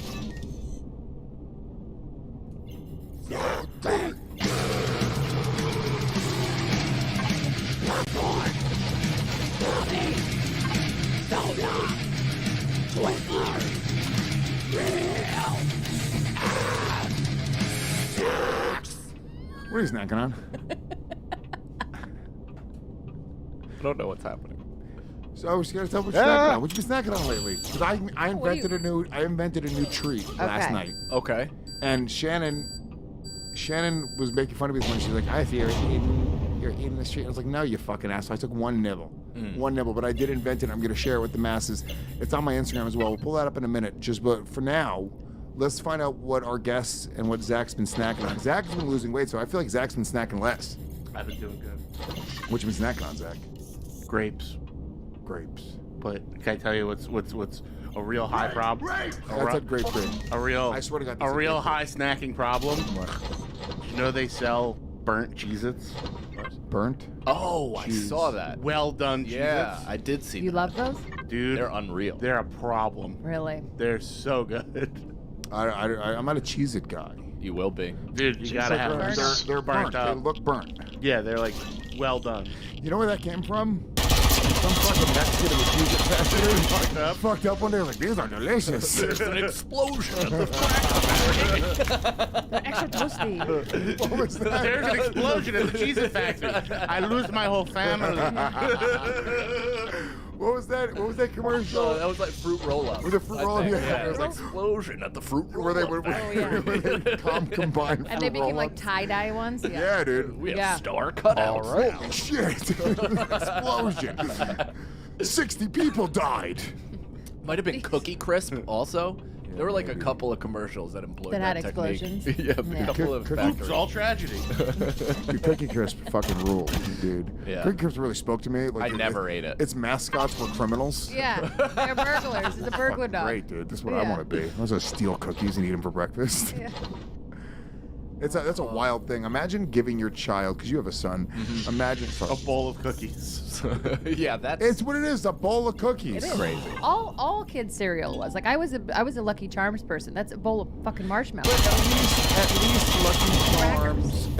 What are you snacking on? I don't know what's happening. So I was scared to tell what you're snacking on. What you been snacking on lately? Because I invented a new treat last Okay. night. Okay. And Shannon was making fun of me this morning. She's like, I see you're eating this treat. I was like, no, you fucking asshole. I took one nibble. One nibble, but I did invent it. I'm going to share it with the masses. It's on my Instagram as well. We'll pull that up in a minute. But for now, let's find out what our guests and what Zach's been snacking on. Zach's been losing weight, so I feel like Zach's been snacking less. I've been doing good. What you been snacking on, Zach? Grapes. Grapes. But can I tell you what's a real high problem? That's a grape. A real, I swear to God, a that's a real grape. high snacking problem. You know they sell burnt Cheez-Its? Burnt. Oh, I saw that. Well done, Yeah, Cheez-Its. I did see You that. love those? Dude, They're unreal. they're a problem. Really? They're so good. I'm not a Cheez-It guy. You will be. Dude, you gotta have them. They're burnt. They up. look burnt. Yeah, they're like well done. You know where that came from? Some fucking Mexican who was Cheez-It factory fucked up one day. Like, these are delicious. There's an explosion at the They're extra toasty. What was that? There's an explosion at the Cheez-It factory. I lose my whole family. What was that? What was that commercial? Oh, that was like fruit roll-up. With a fruit roll-up, yeah. There was an explosion at the fruit Where they roll-up. where they combined And they fruit became like roll-ups. tie-dye ones? Yeah, dude. We have Yeah. star cutouts. All right. Holy shit. Explosion. 60 people died. Might have been Cookie Crisp also. There were like a couple of commercials that employed That that, had technique. explosions? Yeah, a Yeah. couple of Cookie- Oops, factories. all tragedy. Dude, Cookie Crisp fucking ruled, dude. Yeah. Cookie Crisp really spoke to me. Like, I never ate it. Its mascots were criminals. Yeah, they're burglars. It's a burglar dog. Great, dude. This is what I Yeah. want to be. I was gonna steal cookies and eat them for breakfast. Yeah. That's a wild thing. Imagine giving your child, because you have a son. Imagine A bowl of cookies. Yeah, that's It's what it is. A bowl of cookies. It is. crazy. All kids cereal was like I was a Lucky Charms person. That's a bowl of fucking marshmallows. But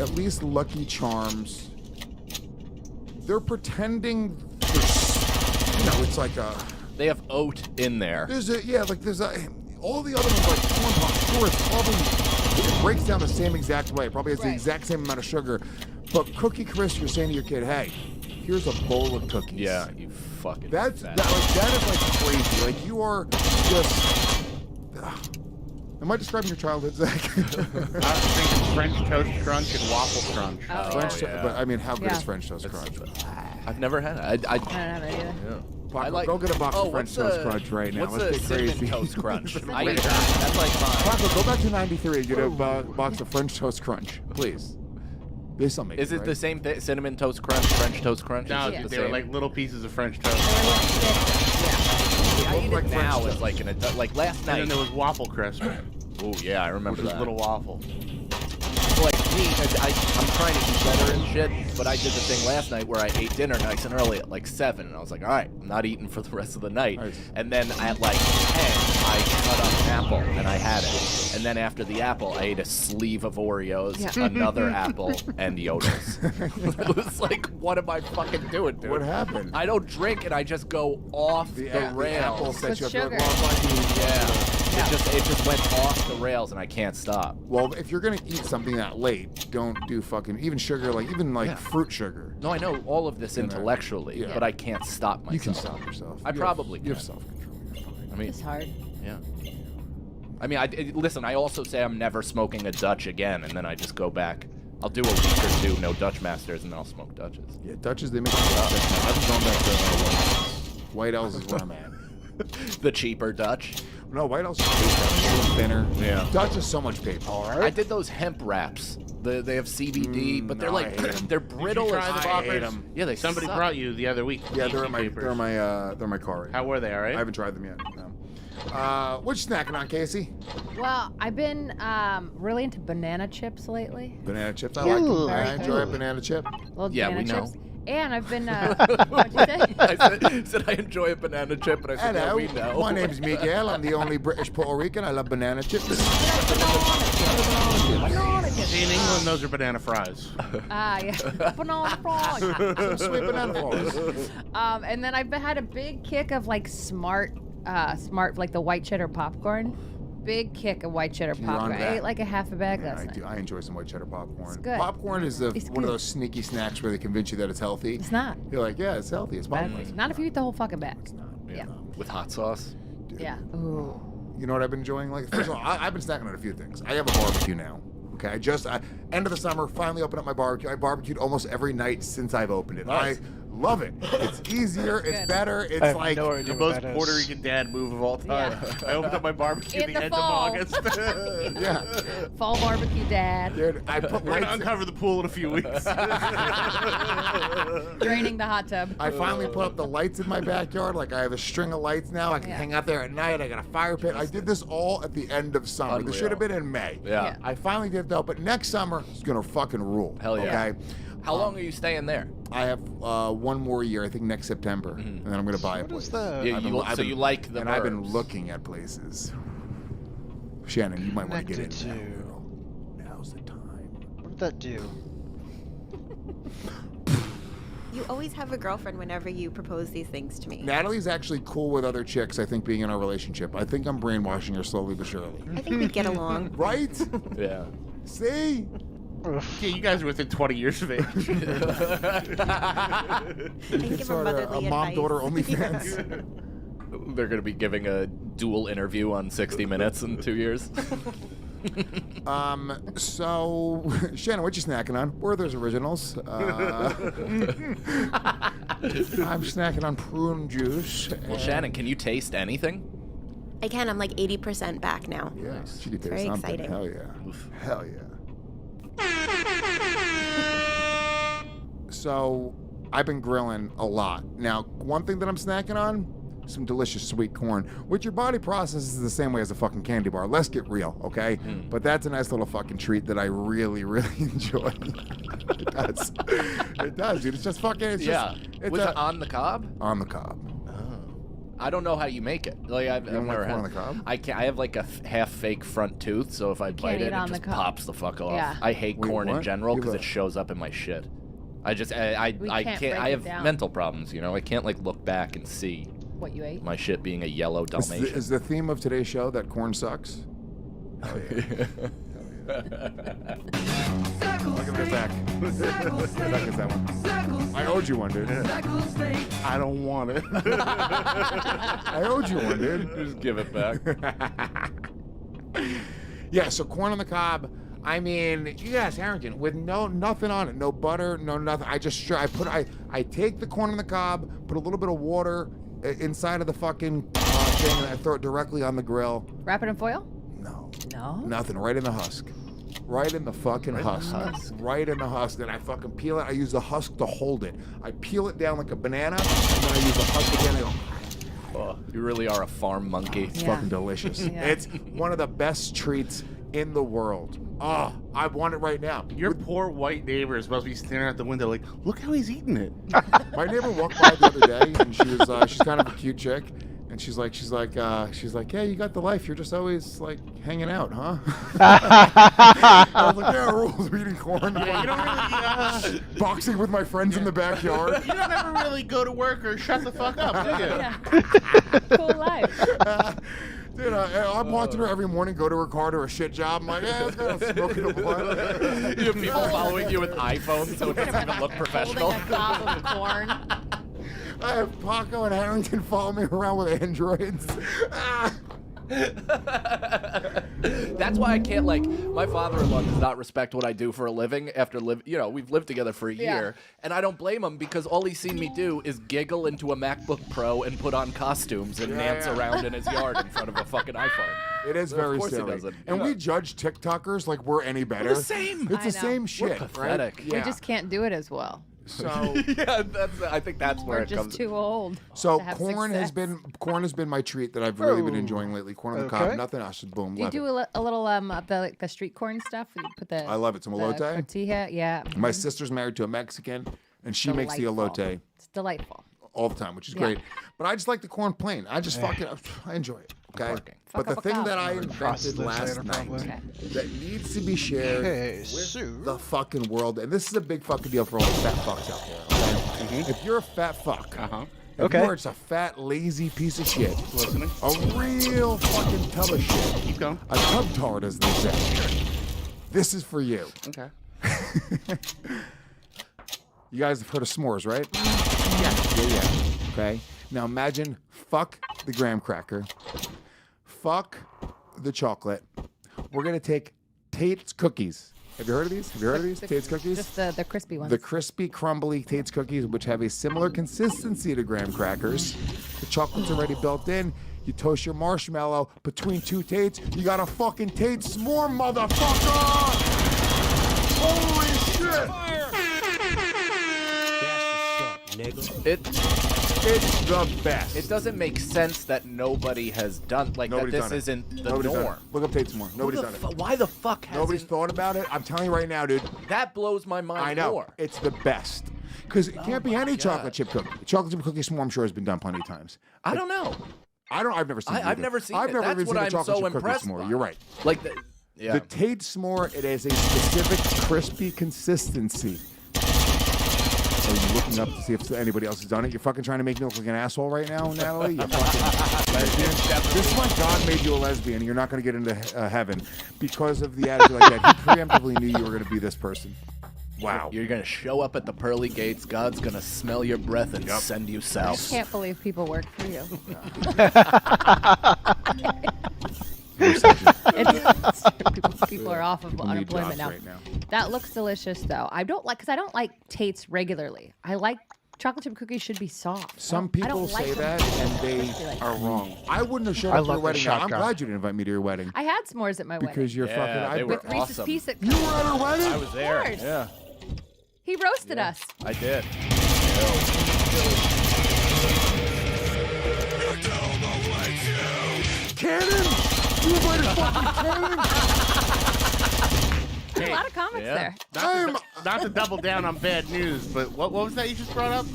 at least Lucky Charms. They're pretending. It's like a. They have oat in there. There's a all the other ones like corn pops. Sure, it's probably it breaks down the same exact way. It probably has the Right. exact same amount of sugar. But Cookie Crisp, you're saying to your kid, hey, here's a bowl of cookies. Yeah, you fucking. That is like crazy. Like you are just. Am I describing your childhood, Zach? I was thinking French Toast Crunch and Waffle Crunch. Oh, French, yeah. But I mean, how good Yeah. is French Toast Crunch? I've never had it. I don't have it either. Paco, go get a box of French Toast Crunch right now. What's Let's the get cinnamon crazy. toast crunch? I eat that. That's like mine. Paco, go back to '93 and get a box of French Toast Crunch, please. They still make Is it right? the same thing? Cinnamon toast crunch, French toast crunch? No, Is it the they were same? like little pieces of French toast. I eat like it French now toast. as like an adult. Like last And night. then there was Waffle Crisp, Oh yeah, I remember which was that. little waffle. Like me, I'm trying to eat better and shit, but I did the thing last night where I ate dinner nice and early at like 7, and I was like, all right, I'm not eating for the rest of the night. Nice. And then at like 10, I cut up an apple, and I had it. And then after the apple, I ate a sleeve of Oreos, Yeah. another apple, and yodels. It was like, what am I fucking doing, dude? What happened? I don't drink, and I just go off the The apple rails. set you With up. sugar. Yeah. It just went off the rails, and I can't stop. Well, if you're gonna eat something that late, don't do fucking even sugar, fruit sugar. No, I know all of this intellectually, Yeah. but I can't stop myself. You can stop yourself. I probably You have can. self-control. You're fine. I mean, It's hard. yeah. I mean, listen. I also say I'm never smoking a Dutch again, and then I just go back. I'll do a week or two, no Dutch Masters, and then I'll smoke Dutches. Yeah, Dutches they make it stop. I've been going back to White Owls is where I'm at. The cheaper Dutch. No, White Owls is a little thinner. Yeah. Dutch is so much paper. All I did those hemp wraps. They have CBD, but they're no, I like hate 'em. they're Did you brittle try as the fuck. poppers? Yeah, they Somebody suck. brought you the other week. Yeah, they're in my papers. they're in my car right now. How were they? All right. I haven't tried them yet. No. What you snacking on, Casey? Well, I've been really into banana chips lately. Banana chips. I Yeah, like them. very I enjoy a good. banana chip. Little Yeah, banana we know. chips. And I've been. What'd you say? I said I enjoy a banana chip, and I said, yeah, Hello, we know. my name's Miguel. I'm the only British Puerto Rican. I love banana chips. See, in England, those are banana fries. Yeah. Banana fries. Some sweet banana fries. And then I've had a big kick of like smart, like the white cheddar popcorn. Big kick of white cheddar You're on popcorn. I that. ate like a half a bag Yeah, last I night. do. I enjoy some white cheddar popcorn. It's good. Popcorn is It's one of good. those sneaky snacks where they convince you that it's healthy. It's not. You're like, yeah, it's healthy. It's popcorn. Not if you eat the whole fucking bag. It's not. Yeah. With hot sauce. Yeah. Ooh. You know what I've been enjoying? Like, first of all, I've been snacking on a few things. I have a barbecue now. Okay, end of the summer, finally opened up my barbecue. I barbecued almost every night since I've opened it. Nice. I love it. It's easier. It's Good. better. It's I have like no idea The what most that is. Puerto Rican dad move of all time. Yeah. I opened up my barbecue In at the the end fall. of August. yeah, Fall barbecue, Dad. dude. I put We're gonna lights. uncover the pool in a few weeks. Draining the hot tub. I finally put up the lights in my backyard. Like I have a string of lights now. I can Yeah. hang out there at night. I got a fire pit. I did this all at the end of summer. This Unreal. should have been in May. Yeah. Yeah. I finally did it though, but next summer it's gonna fucking rule. Hell yeah. Okay. How long are you staying there? I have one more year, I think next September, and then I'm going to buy a What place. is that? Yeah, you like the And I've been burbs. looking at places. Shannon, you might want to get in Connected there. to- girl. Now's the time. What did that do? You always have a girlfriend whenever you propose these things to me. Natalie's actually cool with other chicks, I think, being in our relationship. I think I'm brainwashing her slowly but surely. I think we'd get along. Right? Yeah. See? Yeah, you guys are within 20 years of age. I can give her Sorta motherly a mom-daughter advice. OnlyFans. They're going to be giving a dual interview on 60 Minutes in 2 years. So, Shannon, what you snacking on? Werther's Originals. I'm snacking on prune juice. Well, Shannon, can you taste anything? I can. I'm like 80% back now. Yeah, she could taste Very something. exciting. Hell yeah. Hell yeah. So, I've been grilling a lot. Now, one thing that I'm snacking on, some delicious sweet corn, which your body processes the same way as a fucking candy bar. Let's get real, okay? But that's a nice little fucking treat that I really, really enjoy. It does. It does, dude. It's just fucking, it's Yeah. just... It's Was it on the cob? on the cob. I don't know how you make it. Like I've don't never like corn had. on the cob? I can't. I have like a half fake front tooth, so if I bite eat it, it on the just cob. pops the fuck off. Yeah. I hate Wait, corn in what? general You because have it a- shows up in my shit. I just We I can't can't. break I it have down. mental problems. You know, I can't like look back and see What you ate? my shit being a yellow Dalmatian. Is the theme of today's show that corn sucks? Hell yeah. Look at this back. Back is that one. I owed you one, dude. I don't want it. I owed you one, dude. Just give it back. Yeah, so corn on the cob. I mean, yes, Harrington, with nothing on it, no butter, no nothing. I take the corn on the cob, put a little bit of water inside of the fucking thing, and I throw it directly on the grill. Wrap it in foil? No, No. nothing. Right in the husk. Right in the fucking husk. Right in the husk. Then I fucking peel it. I use the husk to hold it. I peel it down like a banana, and then I use the husk again. And I go, Oh, you really are a farm monkey. it's Yeah. fucking delicious. Yeah. It's one of the best treats in the world. Oh, I want it right now. Your poor white neighbors must be staring out the window like, look how he's eating it. My neighbor walked by the other day, and she's kind of a cute chick, and she's like, yeah, you got the life. You're just always like hanging out, huh? I was like, yeah, rules. We're eating corn. Yeah, you don't really, Boxing with my friends in the backyard. you don't ever really go to work or shut the fuck up, do you? Yeah. Cool life. Dude, I'm watching her every morning go to her car to her shit job. I'm like, yeah, it's kind of smoking a blunt. You have people following you with iPhones, so it doesn't even look professional. Holding a cob of corn. I have Paco and Harrington following me around with androids. That's why I can't, like, my father-in-law does not respect what I do for a living after we've lived together for a year, and I don't blame him because all he's seen me do is giggle into a MacBook Pro and put on costumes and dance around in his yard in front of a fucking iPhone. It is Of very course he silly. doesn't. And Yeah. we judge TikTokers like we're any better. the same. It's I the know. same shit, pathetic. right? We just can't do it as well. So Yeah, I think that's where We're it just comes. too old. So to have corn has success. been my treat that I've really been enjoying lately. Corn on the cob, Okay. nothing else. Just boom. Do you love do it. a little of the street corn stuff? You put the I love it. Some the elote. tortilla, yeah. My sister's married to a Mexican, and she makes the Delightful. elote It's delightful. all the time, which is Yeah. great. But I just like the corn plain. I just I enjoy it. Okay. But Fuck the up a thing cob. that I Process invented this last later, night probably. Okay. that needs to be shared Okay, with so- the fucking world, and this is a big fucking deal for all the fat fucks out there. Okay? If you're a fat fuck, if Okay. you're just a fat, lazy piece of shit, Listening. a real fucking tub of shit, Keep going. a tub tart, as they say, this is for you. Okay. You guys have heard of s'mores, right? Yeah. Okay. Now imagine, fuck the graham cracker, fuck the chocolate. We're gonna take Tate's cookies. Have you heard of these? Tate's cookies? Just the crispy ones. The crispy, crumbly Tate's cookies, which have a similar consistency to graham crackers. The chocolate's already built in. You toast your marshmallow between two Tates. You got a fucking Tate s'more, motherfucker! Holy shit! It It's the best. It doesn't make sense that nobody has done Nobody's that. done This it. isn't the Nobody's done norm. it. Look up Tate some more. Nobody's done it. Why the fuck hasn't... Nobody's thought about it. I'm telling you right now, dude. That blows my mind I know. more. It's the best. Because it can't be any God. chocolate chip cookie. Chocolate chip cookie s'more, I'm sure, has been done plenty of times. I don't know. I've never seen it. I've either. never seen I've it. never That's even what seen a I'm chocolate so chip cookie impressed s'more. by. You're right. Like, The Tate s'more, it has a specific crispy consistency. Are you looking up to see if anybody else has done it? You're fucking trying to make me look like an asshole right now, Natalie? You're fucking lesbian. This is why God made you a lesbian. You're not going to get into heaven because of the attitude like that. He preemptively knew you were going to be this person. Wow. You're going to show up at the pearly gates. God's going to smell your breath and send you I south. can't believe people work for you. People are off of People need unemployment jobs now. right now. That looks delicious, though. I don't like Tate's regularly. I like chocolate chip cookies should be soft. Some I people don't like say them that, and they like are wrong. I wouldn't have showed I up to your love the wedding. Now. I'm shotgun. glad you didn't invite me to your wedding. I had s'mores at my wedding. Because you're fucking... they were with Reese's awesome. Pieces. You were at her wedding? I was there. course. Yeah, He roasted us. I did. Cannon! You invited fucking Cannon? A lot of comments there. Not to double down on bad news, but what was that you just brought up?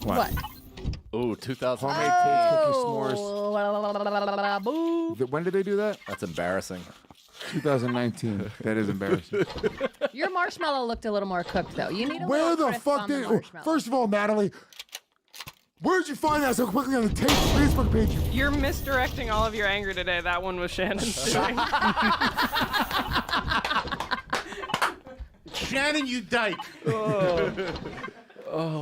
What? Ooh, 2000. Homemade Tate's cookie s'mores. Oh. When did they do that? That's embarrassing. 2019. That is embarrassing. Your marshmallow looked a little more cooked, though. You need a Where little the crisp fuck on the did... marshmallow. First of all, Natalie, where'd you find that so quickly on the Tate's Facebook page? You're misdirecting all of your anger today. That one was Shannon's doing. Shannon, you dyke.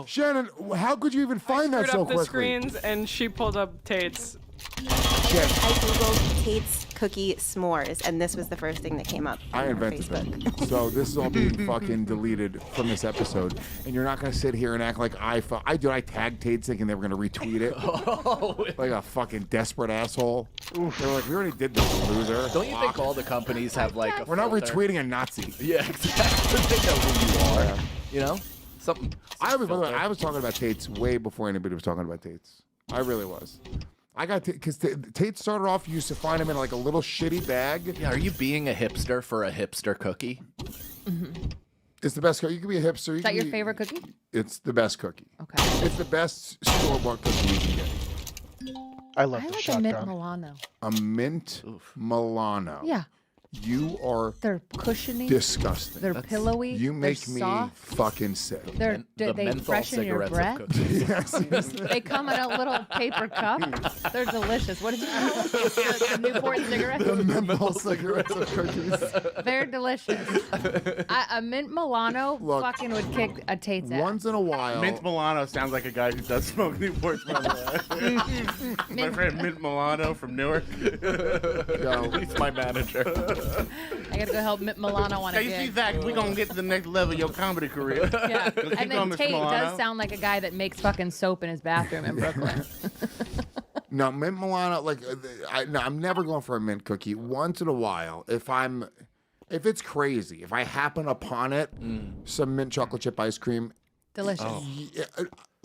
Shannon, how could you even find that Screwed so up the quickly? screens, and she pulled up Tate's. I googled Tate's cookie s'mores, and this was the first thing that came up. I on invented Facebook. them. So this is all being fucking deleted from this episode. And you're not going to sit here and act like I tagged Tate thinking they were going to retweet it. Like a fucking desperate asshole. They were like, we already did this, loser. Don't you think all the companies have like a We're not filter? retweeting a Nazi. Yeah, exactly. They know who you are. You know? Something. I was talking about Tate's way before anybody was talking about Tate's. I really was. I got because Tate started off. You used to find him in like a little shitty bag. Yeah, are you being a hipster for a hipster cookie? It's the best cookie. You can be a hipster. Is that your favorite cookie? It's the best cookie. Okay. It's the best store-bought cookie you can get. I love I the like a shotgun. mint Milano. A mint Milano. Yeah. You are They're cushiony. disgusting. They're pillowy. You make they're me soft. fucking sick. They're, The they menthol freshen your cigarettes of breath. cookies. They come in a little paper cup. They're delicious. What did you call them? The Newport cigarettes? The menthol cigarettes of cookies. They're delicious. A mint Milano Look, fucking would kick a Tate's ass. Once in a while. Mint Milano sounds like a guy who does smoke Newports, by the way. My friend Mint Milano from Newark. He's my manager. I gotta go help Mint Milano on a Hey, you see gig. that? We're going to get to the next level of your comedy career. Yeah. Keep And then going, Mr. Tate Milano. does sound like a guy that makes fucking soap in his bathroom in Brooklyn. No, mint Milano. Like, I'm never going for a mint cookie. Once in a while, if it's crazy, if I happen upon it, some mint chocolate chip ice cream. Delicious. Yeah,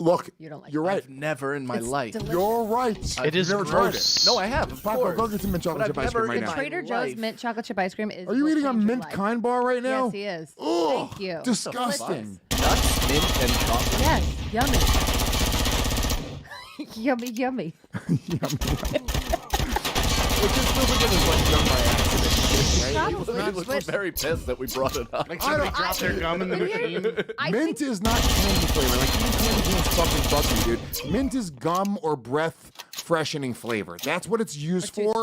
look, You don't like you're right. I've never in my It's life. delicious. You're right. It is You've never tried gross. No, I have. Of Paco, course. go get some mint chocolate But chip I've ice cream never right in now. my Trader Joe's life- mint chocolate chip ice cream is. Are you will eating a change your mint life. kind bar right now? Yes, he is. Ugh, Thank you. disgusting. Nuts, mint, and chocolate. Yes, yummy. Yummy, yummy. It just feels like it was like done by accident. Probably. He was very pissed that we brought it up. Like somebody dropped their gum in the machine. Mint is not candy flavor. Like even candy canes fucking bug me, dude. Mint is gum or breath freshening flavor. That's what it's used for.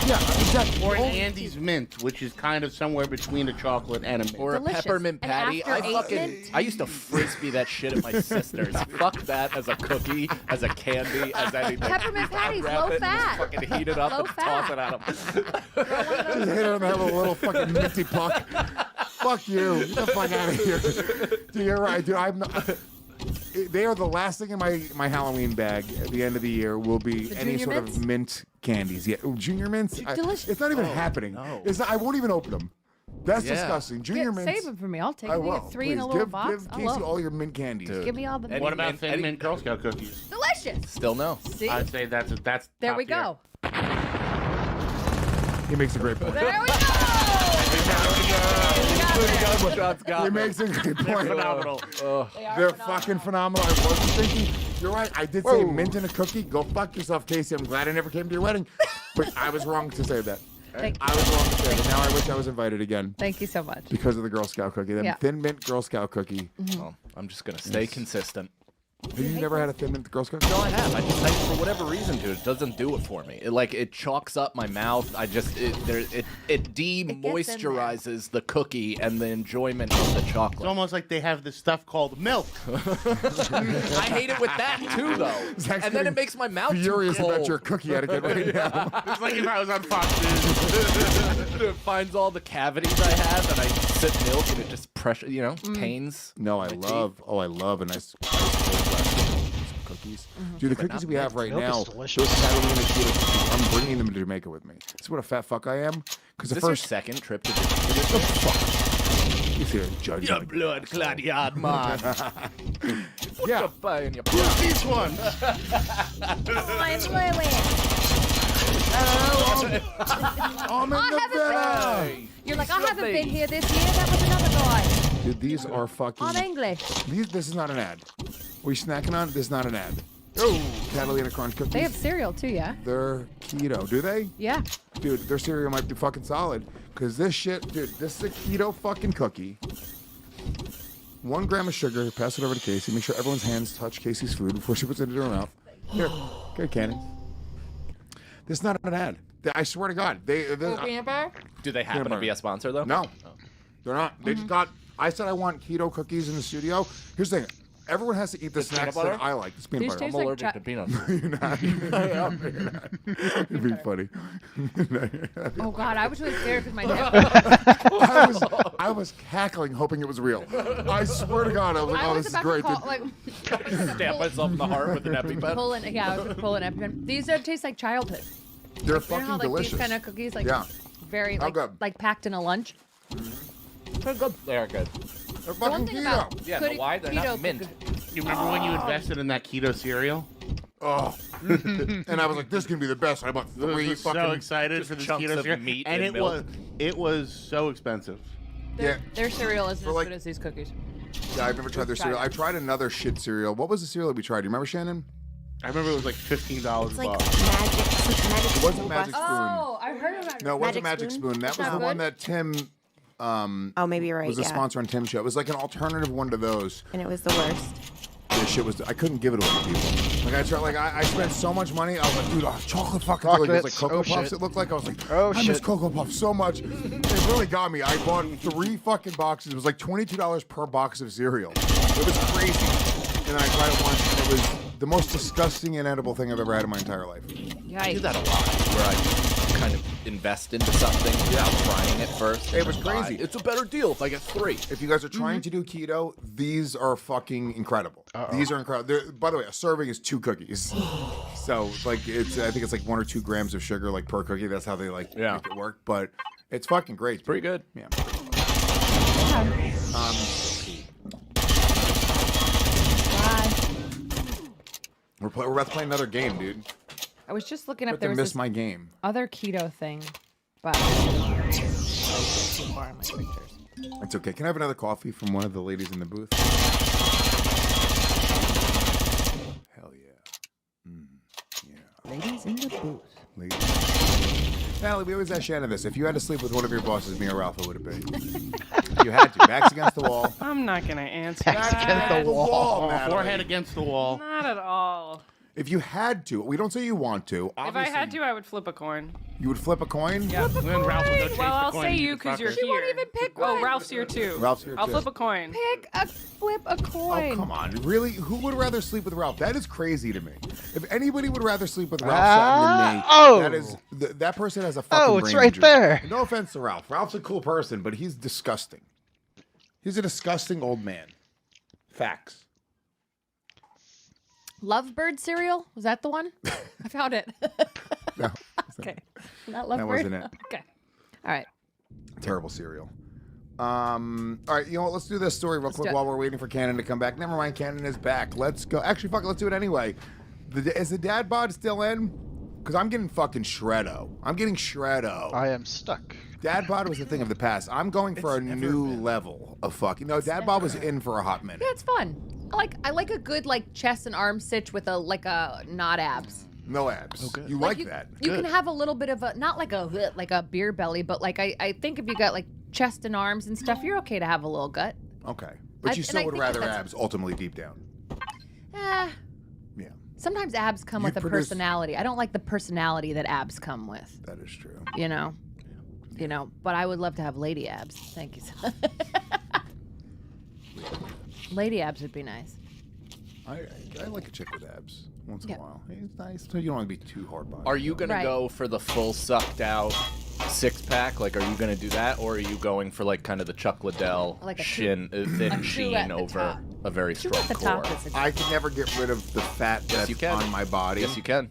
Yeah, exactly. Or an Oh, Andes mint, which is kind of somewhere between a chocolate and a mint. Or a Delicious. peppermint And patty. after 8 mint? I used to frisbee that shit at my sister's. Fuck that as a cookie, as a candy, as anything. Peppermint patties, Unwrap low it and just fat. fucking heat it up Low and toss it at him. just hit it on the head with a little fucking minty puck. Fuck you. Get the fuck out of here. Dude, you're right, dude. I'm not. They are the last thing in my Halloween bag at the end of the year will be The any Junior sort Mints? of mint candies. Yeah, junior mints. Delicious. It's not even Oh, happening. no. It's not, I won't even open them. That's Yeah. disgusting. Junior mints. Save them for me. I'll take I them. You will. get 3 in a Please. little give, box. Give I'll Casey love 'em. all your mint candies. Dude. Give me all the Any What about mint- Thin any- Mint Girl Scout cookies? delicious. Still no. See, I'd say that's there top we tier. go. He makes a great point. There we go. He makes a great point. Phenomenal. They're fucking phenomenal. I wasn't thinking. You're right. I did say mint in a cookie. Go fuck yourself, Casey. I'm glad I never came to your wedding. But I was wrong to say that. Thank I was wrong to say that. Now I wish I was invited again Thank you so much. because of the Girl Scout cookie. That Yeah. Thin Mint Girl Scout cookie. Well, I'm just gonna stay consistent. Have you never had a Thin Mint Girl Scout? No, I have. For whatever reason, dude, it doesn't do it for me. It chalks up my mouth. It de-moisturizes the cookie and the enjoyment of the It's chocolate. almost like they have this stuff called milk. I hate it with that too, though. Zach's And then getting it makes my mouth furious too cold. about your cookie etiquette right now. It's like if I was on Fox News. It finds all the cavities I have, and I sip milk, and it just pressure, pains. No, I my love a nice cold glass of cookies. Dude, the cookies we have right Milk is now, delicious. those Catalina Cheeto cookies, I'm bringing them to Jamaica with me. See what a fat fuck I am? Because Is the this your first second trip to you see a judge. Your blood clad yard man. Yeah. Buying your Each one. I'm in the villa. You're like, I haven't been here this year. That was another guy. Dude, these are fucking. I'm English. This is not an ad. What are you snacking on? This is not an ad. Oh, Catalina Crunch cookies. They have cereal too, yeah? They're keto. Do they? Yeah. Dude, their cereal might be fucking solid. Because this shit, dude, this is a keto fucking cookie. 1 gram of sugar. Pass it over to Casey. Make sure everyone's hands touch Casey's food before she puts it into her mouth. Here. Good candy. This is not an ad. I swear to God. Peanut butter? Do they happen to be a sponsor, though? No. They're not. They just got. I said I want keto cookies in the studio. Here's the thing. Everyone has to eat the snacks butter? that I like. It's peanut These butter. taste I'm like allergic to peanuts. You're not. It'd be funny. Oh, God. I was really scared because my neck. I was cackling, hoping it was real. I swear to God, I was like, I "Oh, was this is about great." to call, like, Stab myself in the heart with an EpiPen. I was pulling EpiPen. These taste like childhood. They're You fucking know how, like, delicious. these kind of cookies, like, Yeah. very, How like, good? like packed in a lunch? They're good. They are good. They're The one fucking thing keto. about Yeah, good but why? They're not keto mint. cookies- You remember when you invested in that keto cereal? Oh. And I was like, "This is gonna be the best." I bought I 3 was fucking. so excited for this chunks keto of cereal, meat and and it was so expensive. Yeah. Their cereal isn't For, as like- good as these cookies. Yeah, I've never tried their cereal. I tried another shit cereal. What was the cereal that we tried? Do you remember, Shannon? I remember it was like $15 It's a like box. magic. It wasn't Magic Spoon. Oh, I heard about it. No, it wasn't Magic Magic Spoon? Spoon. That It's was not the one good? that Tim Oh, maybe you're right. was a Yeah. sponsor on Tim's show. It was like an alternative one to those. And it was the worst. This shit was. I couldn't give it away to people. Like I tried. Like I spent so much money. I was like, dude, chocolate fucking. It was like Chocolates. Cocoa Oh, Puffs. shit. It looked like I was like, Oh, I miss shit. Cocoa Puffs so much. It really got me. I bought 3 fucking boxes. It was like $22 per box of cereal. It was crazy. And I tried it once. And it was the most disgusting, inedible thing I've ever had in my entire life. I do that a lot, where I kind of invest into something without trying it first. It was and then crazy. buy. It's a better deal if I get 3. If you guys are trying to do keto, these are fucking incredible. These are incredible. By the way, a serving is 2 cookies. So like it's, I think it's like 1 or 2 grams of sugar like per cookie. That's how they like make it work. But it's fucking great. Pretty good. Yeah. We're about to play another game, dude. I was just looking I up. have There to was miss this my game. other keto thing, but too far in my pictures. It's okay. Can I have another coffee from one of the ladies in the booth? Hell yeah. Yeah. Ladies in the booth. Ladies. Natalie, we always ask Shannon this. If you had to sleep with one of your bosses, me or Ralph, who would it be? You had to. Backs against the wall. I'm not gonna answer Backs that. against the wall. Natalie. Forehead against the wall. Not at all. If you had to, we don't say you want to. If I Obviously, had to, I would flip a coin. you would flip a coin? Yeah. Then Ralph would go chase Well, the I'll coin say and you could because fuck you're her. here. She won't even pick Oh, one. Ralph's here too. Ralph's here I'll too. flip a coin. Flip a coin. Oh, come on. Really? Who would rather sleep with Ralph? That is crazy to me. If anybody would rather sleep with Ralph Sutton than me, oh. that is that person has a fucking Oh, it's brain right injury. there. No offense to Ralph. Ralph's a cool person, but he's disgusting. He's a disgusting old man. Facts. Lovebird cereal? Was that the one? I found it. No. Okay. Not Lovebird? wasn't it. Okay. All right. Terrible cereal. All right, you know what? Let's do this story real quick while we're waiting for Cannon to come back. Never mind, Cannon is back. Let's go. Actually, fuck it, let's do it anyway. Is the dad bod still in? Because I'm getting fucking shreddo. I'm getting shreddo. I am stuck. Dad bod was a thing of the past. I'm going for a new level of fucking. No, Dad bod was in for a hot minute. Yeah, it's fun. I like a good like chest and arm stitch with a not abs. No abs. Okay. You like that? You can have a little bit of a not like a beer belly, but like I think if you got like chest and arms and stuff, you're okay to have a little gut. Okay, but you still would rather abs ultimately deep down. Yeah. Sometimes abs come with a personality. I don't like the personality that abs come with. That is true. You know, but I would love to have lady abs. Thank you. Lady abs would be nice. I like a chick with abs once in a while. It's nice. So you don't want to be too hard body. Are you gonna go for the full sucked out 6-pack? Like, are you gonna do that, or are you going for like kind of the Chuck Liddell Like a thin sheen over a very strong core? I can never get rid of the fat that's on my body. Yes, you can.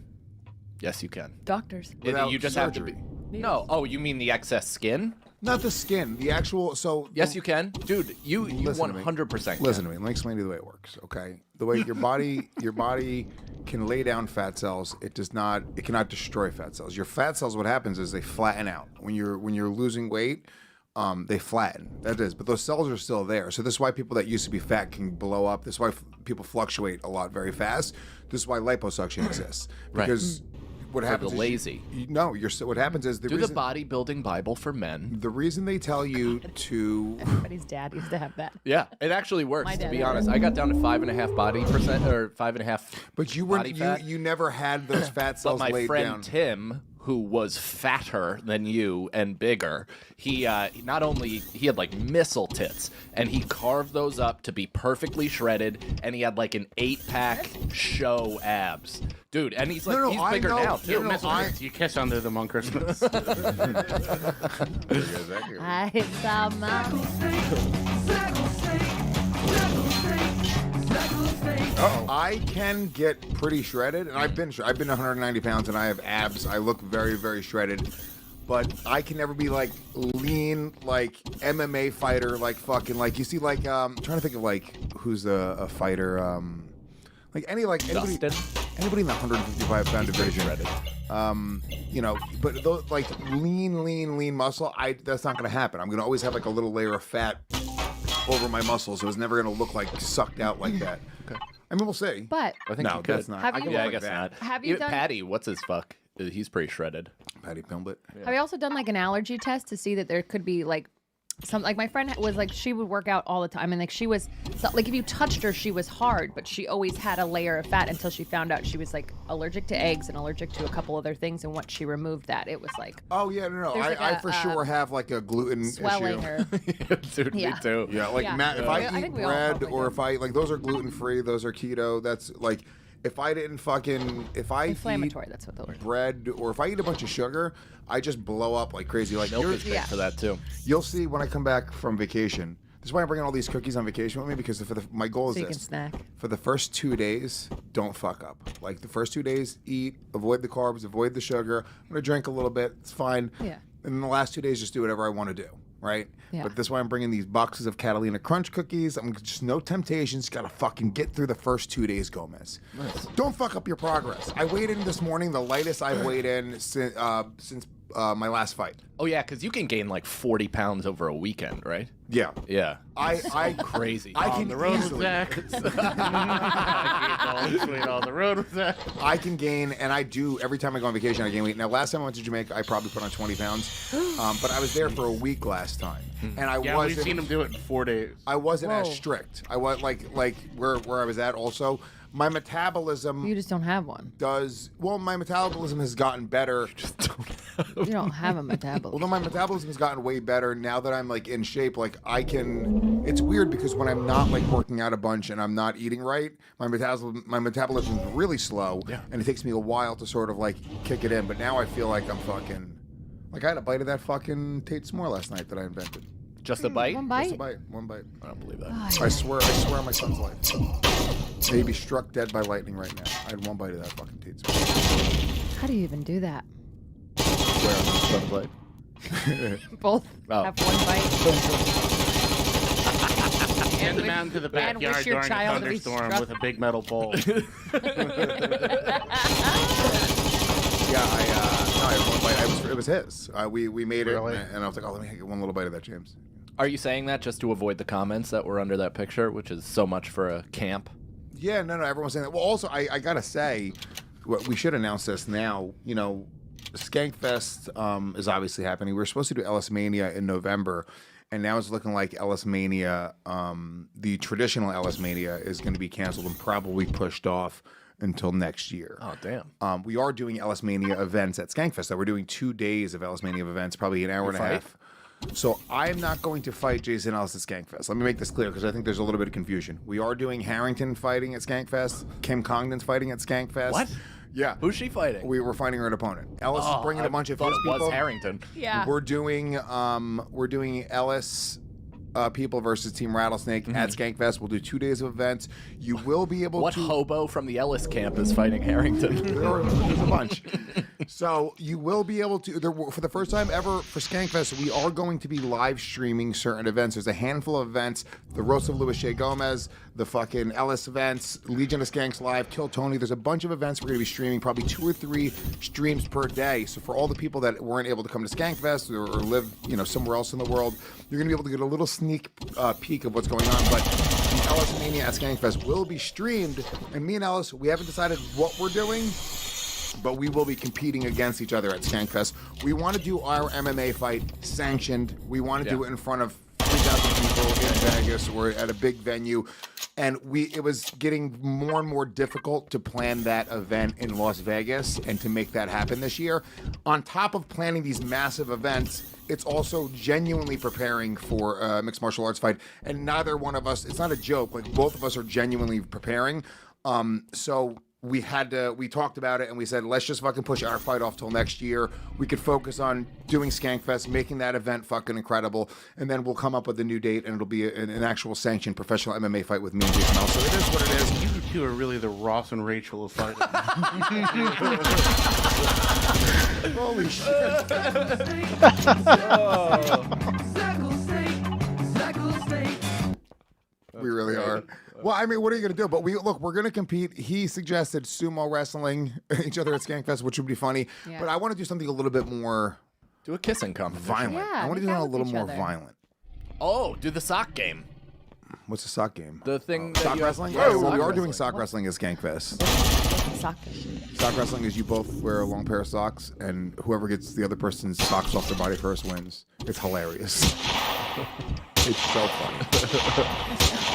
Yes, you can. Doctors. Without you just surgery. have to be. No. Oh, you mean the excess skin? Not the skin. The actual. So. Yes, you can, dude. You 100%. Listen to me. Let me explain to you the way it works. Okay. The way your body can lay down fat cells. It does not. It cannot destroy fat cells. Your fat cells. What happens is they flatten out when you're losing weight. They flatten. That is. But those cells are still there. So this is why people that used to be fat can blow up. This is why people fluctuate a lot very fast. This is why liposuction exists. Because what happens the lazy. What happens is the bodybuilding Bible for men. The reason they tell you to everybody's dad used to have that. Yeah, it actually works. To be honest, I got down to 5.5 body percent or 5.5. But you never had those fat cells but my laid friend down. Tim, who was fatter than you and bigger, he not only he had like missile tits, and he carved those up to be perfectly shredded, and he had like an 8-pack show abs, dude. And he's like, he's bigger now too. You kiss under them on Christmas. I saw I can get pretty shredded, and I've been 190 pounds, and I have abs. I look very, very shredded, but I can never be like lean, like MMA fighter, like fucking like you see like I'm trying to think of like who's a fighter, like anybody in the 155 pound division. You know, but those like lean muscle, that's not gonna happen. I'm gonna always have like a little layer of fat over my muscles, so it's never gonna look like sucked out like that. Okay. I mean, we'll see. But I think no, that's not. I guess not. Have you done Patty? What's his fuck? He's pretty shredded. Patty Pimblett. Yeah. Have you also done like an allergy test to see that there could be like some like my friend was like she would work out all the time and like she was like if you touched her she was hard but she always had a layer of fat until she found out she was like allergic to eggs and allergic to a couple other things, and once she removed that it was like I for sure have like a gluten swelling issue. Dude, me too. Yeah, like Matt, if I eat bread or if I like those are gluten free, those are keto. That's like if I didn't fucking inflammatory, that's what the word. Bread or if I eat a bunch of sugar, I just blow up like crazy. Like milk is great for that too. You'll see when I come back from vacation. This is why I'm bringing all these cookies on vacation with me because my goal is so you this. Can snack. For the first 2 days, don't fuck up. Like the first 2 days, eat, avoid the carbs, avoid the sugar. I'm gonna drink a little bit. It's fine. Yeah. And then the last 2 days, just do whatever I want to do. Right? Yeah. But this is why I'm bringing these boxes of Catalina Crunch cookies. I'm just no temptations. Gotta fucking get through the first 2 days, Gomez. Nice. Don't fuck up your progress. I weighed in this morning, the lightest I've weighed in since my last fight. Oh yeah, because you can gain like 40 pounds over a weekend, right? Yeah. Yeah. I crazy. I can the road easily. with Zach. On the road with Zach. I can gain, and I do every time I go on vacation. I gain weight. Now, last time I went to Jamaica, I probably put on 20 pounds, but I was there for a week last time, and I wasn't. We've seen him do it in 4 days. I wasn't as strict. I was like where I was at. Also, my metabolism. You just don't have one. My metabolism has gotten better. You don't have a metabolism. Well, no, my metabolism has gotten way better now that I'm like in shape. Like I can. It's weird because when I'm not like working out a bunch and I'm not eating right, my metabolism is really slow, and it takes me a while to sort of like kick it in. But now I feel like I'm fucking. Like I had a bite of that fucking Tate S'more last night that I invented. Just a bite? One bite? Just a bite. One bite. I don't believe that. I swear on my son's life. He'd be struck dead by lightning right now. I had one bite of that fucking Tate S'more. How do you even do that? Swear on my son's life. Both have one bite. Send them out into the and wish backyard your during a child to be thunderstorm struck. with a big metal pole. Yeah, no, I had one bite. It was his. We made it, Really? and I was like, oh, let me get one little bite of that, James. Are you saying that just to avoid the comments that were under that picture, which is so much for a camp? Yeah, no, everyone's saying that. Well, also, I gotta say, we should announce this now. You know, Skankfest is obviously happening. We were supposed to do Ellis Mania in November, and now it's looking like Ellis Mania, the traditional Ellis Mania, is going to be canceled and probably pushed off until next year. Oh, damn. We are doing Ellis Mania events at Skankfest. We're doing 2 days of Ellis Mania events, probably an hour and a half. So I'm not going to fight Jason Ellis at Skankfest. Let me make this clear because I think there's a little bit of confusion. We are doing Harrington fighting at Skankfest. Kim Congdon's fighting at Skankfest. What? Yeah. Who's she fighting? We were fighting her opponent. Ellis is bringing a bunch of his it people. was Harrington. Yeah. We're doing Ellis people versus Team Rattlesnake at Skankfest. We'll do 2 days of events. You will be able What to. hobo from the Ellis camp is fighting Harrington? There's a bunch. So you will be able to, for the first time ever for Skankfest, we are going to be live streaming certain events. There's a handful of events: the Roast of Louis J. Gomez, the fucking Ellis events, Legion of Skanks Live, Kill Tony. There's a bunch of events we're going to be streaming, probably 2 or 3 streams per day. So for all the people that weren't able to come to Skankfest or live, somewhere else in the world, you're going to be able to get a little sneak peek of what's going on. But the Ellis Mania at Skankfest will be streamed, and me and Ellis, we haven't decided what we're doing, but we will be competing against each other at Skankfest. We want to do our MMA fight sanctioned. We want to do it in front of 3,000 people in Vegas or at a big venue. And it was getting more and more difficult to plan that event in Las Vegas and to make that happen this year. On top of planning these massive events, it's also genuinely preparing for a mixed martial arts fight. And neither one of us, it's not a joke, like both of us are genuinely preparing. So we talked about it and we said, let's just fucking push our fight off till next year. We could focus on doing Skankfest, making that event fucking incredible, and then we'll come up with a new date and it'll be an actual sanctioned professional MMA fight with me and Jason Ellis. So it is what it is. You two are really the Ross and Rachel of fighting. Holy shit. We really are. Well, I mean, what are you going to do? But we're going to compete. He suggested sumo wrestling each other at Skankfest, which would be funny. Yeah. But I want to do something a little bit more Do a kissing competition. violent. Yeah, I want to make do out something a with little each more other. violent. Oh, do the sock game. What's the sock game? The thing that Sock you- wrestling? Yeah, Oh, sock we are doing wrestling. sock wrestling at Skankfest. Soccer. Sock wrestling is you both wear a long pair of socks, and whoever gets the other person's socks off their body first wins. It's hilarious. It's so funny.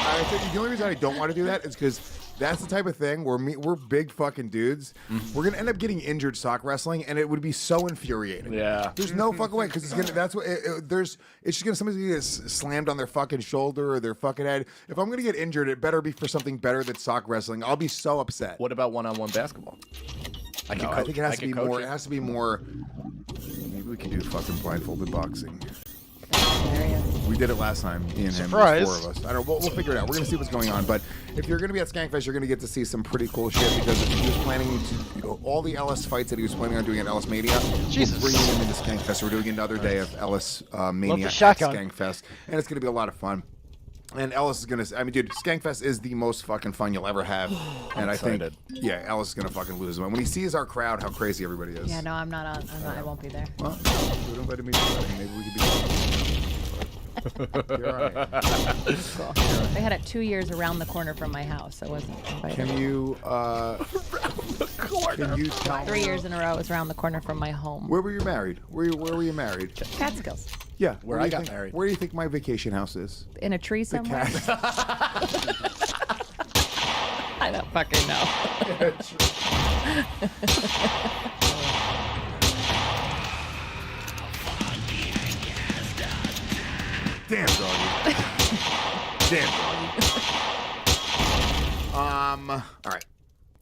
I think the only reason I don't want to do that is because that's the type of thing where we're big fucking dudes. We're gonna end up getting injured sock wrestling, and it would be so infuriating. Yeah. There's no fucking way because it's gonna. That's what. It's just gonna somebody's gonna get slammed on their fucking shoulder or their fucking head. If I'm gonna get injured, it better be for something better than sock wrestling. I'll be so upset. What about one-on-one basketball? I No, I think it has to be more. It has to be more. Maybe we can do fucking blindfolded boxing. We did it last time. Me and him. Surprise. There's 4 of us. I don't. We'll figure it out. We're gonna see what's going on. But if you're gonna be at Skankfest, you're gonna get to see some pretty cool shit because he was planning to all the Ellis fights that he was planning on doing at Ellis Mania. Jesus. We're bringing them into Skankfest. We're doing another day of Ellis Mania at shotgun. Skankfest, and it's gonna be a lot of fun. And Ellis is gonna. I mean, dude, Skankfest is the most fucking fun you'll ever have. And I think, yeah, Ellis is gonna fucking lose him. When he sees our crowd, how crazy everybody is. Yeah, no, I'm not on. I won't be there. Well, you invited me to the wedding. Maybe we could be. You're all right. Cool. They had it 2 years around the corner from my house. I wasn't invited. Can you tell 3 years in a row. It was around the corner from my home. Where were you married? Where were you married? Catskills. Yeah, Where do I you got think- married. Where do you think my vacation house is? In a tree The somewhere. I don't fucking know. Damn doggy. Damn doggy. All right.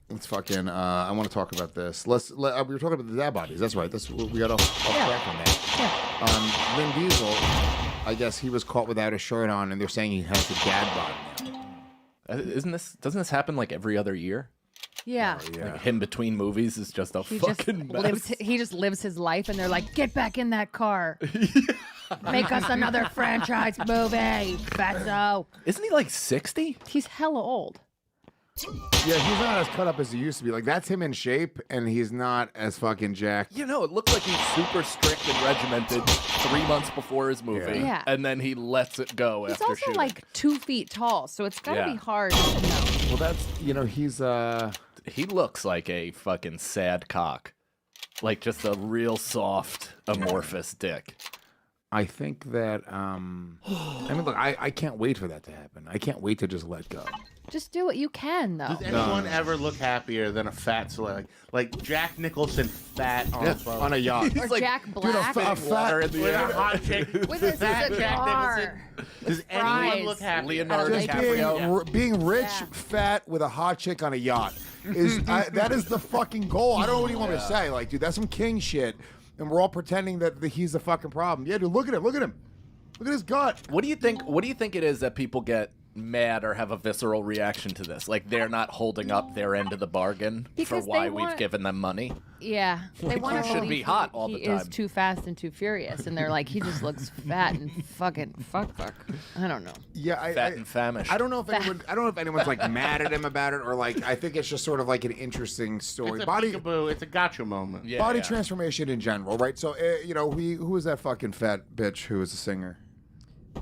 Let's fucking. I want to talk about this. We were talking about the dad bodies. That's right. That's we got off track on that. Vin Diesel. I guess he was caught without a shirt on, and they're saying he has a dad bod now. Doesn't this happen like every other year? Yeah. Like him between movies is just a He fucking mess. he just lives his life, and they're like, "Get back in that car." Make us another franchise movie, Fatso. Isn't he like 60? He's hella old. Yeah, he's not as cut up as he used to be. Like, that's him in shape, and he's not as fucking jacked. You know, it looks like he's super strict and regimented 3 months before his movie. Yeah. And then he lets it go He's after also shooting. like 2 feet tall, so it's gotta be hard. Well, that's, he's, He looks like a fucking sad cock. Like just a real soft, amorphous dick. I think that, I mean, look, I can't wait for that to happen. I can't wait to just let go. Just do what you can, though. Does anyone ever look happier than a fat celebrity? Like Jack Nicholson fat on a boat. On a yacht. Or Jack Black. Dude, a fat, With a hot chick. With a fat Jack cigar. Nicholson. Does anyone look happier? Leonardo just DiCaprio. being rich, fat, with a hot chick on a yacht. That is the fucking goal. I don't know what you want me to say. Like, dude, that's some king shit. And we're all pretending that he's the fucking problem. Yeah, dude, look at him. Look at him. Look at his gut. What do you think it is that people get mad or have a visceral reaction to this? Like they're not holding up their end of the bargain Because for why they we've want- given them money? Yeah, they Like, want you to should believe be hot all the he is time. too fast and too furious, and they're like, he just looks fat and fucking fuck. I don't know. Yeah, Fat and famished. I don't know if anyone's like mad at him about it or like. I think it's just sort of like an interesting story. It's a peekaboo. It's a gotcha moment. Yeah, body yeah. transformation in general, right? So who was that fucking fat bitch who was a singer?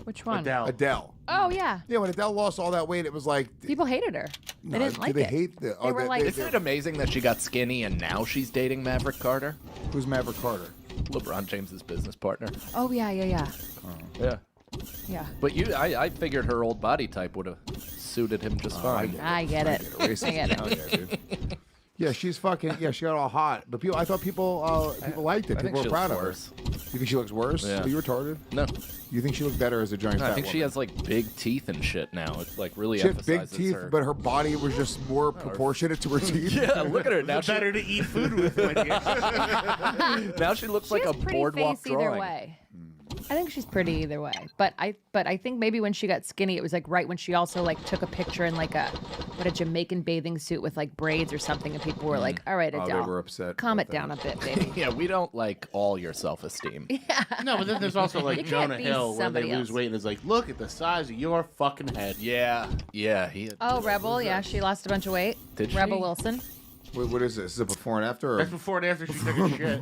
Which one? Adele. Oh yeah. Yeah, when Adele lost all that weight, it was like People hated her. They didn't like they it. hate the. They were like- Isn't it amazing that she got skinny and now she's dating Maverick Carter? Who's Maverick Carter? LeBron James's business partner. Oh yeah. Yeah. Yeah. But I figured her old body type would have suited him just fine. I get it. I get it. Hell yeah, dude. Yeah, she's fucking. Yeah, she got all hot. But I thought people liked it. I think People she were proud looks of her. worse. You think she looks worse? Yeah. Are you retarded? No. You think she looked better as a giant No, fat I think she woman? has like big teeth and shit now. It's like really She had big emphasizes teeth, her. but her body was just more proportionate to her teeth. Yeah, look at her now. She, Better to eat food with, my dear. now she looks She like has a pretty boardwalk face either drawing. way. I think she's pretty either way. But I think maybe when she got skinny, it was like right when she also like took a picture in like a Jamaican bathing suit with like braids or something, and people were like, "All right, Oh, Adele, they were upset. calm about it down that. a bit, baby." Yeah, we don't like all your self-esteem. No, but then there's also like You can't Jonah be Hill where they somebody lose else. weight and it's like, look at the size of your fucking head. Yeah, he had, Oh, Rebel, yeah, she lost a bunch of weight. Did Rebel she? Wilson. Wait, what is this? Is it before and after? Or? That's before and after she took a shit.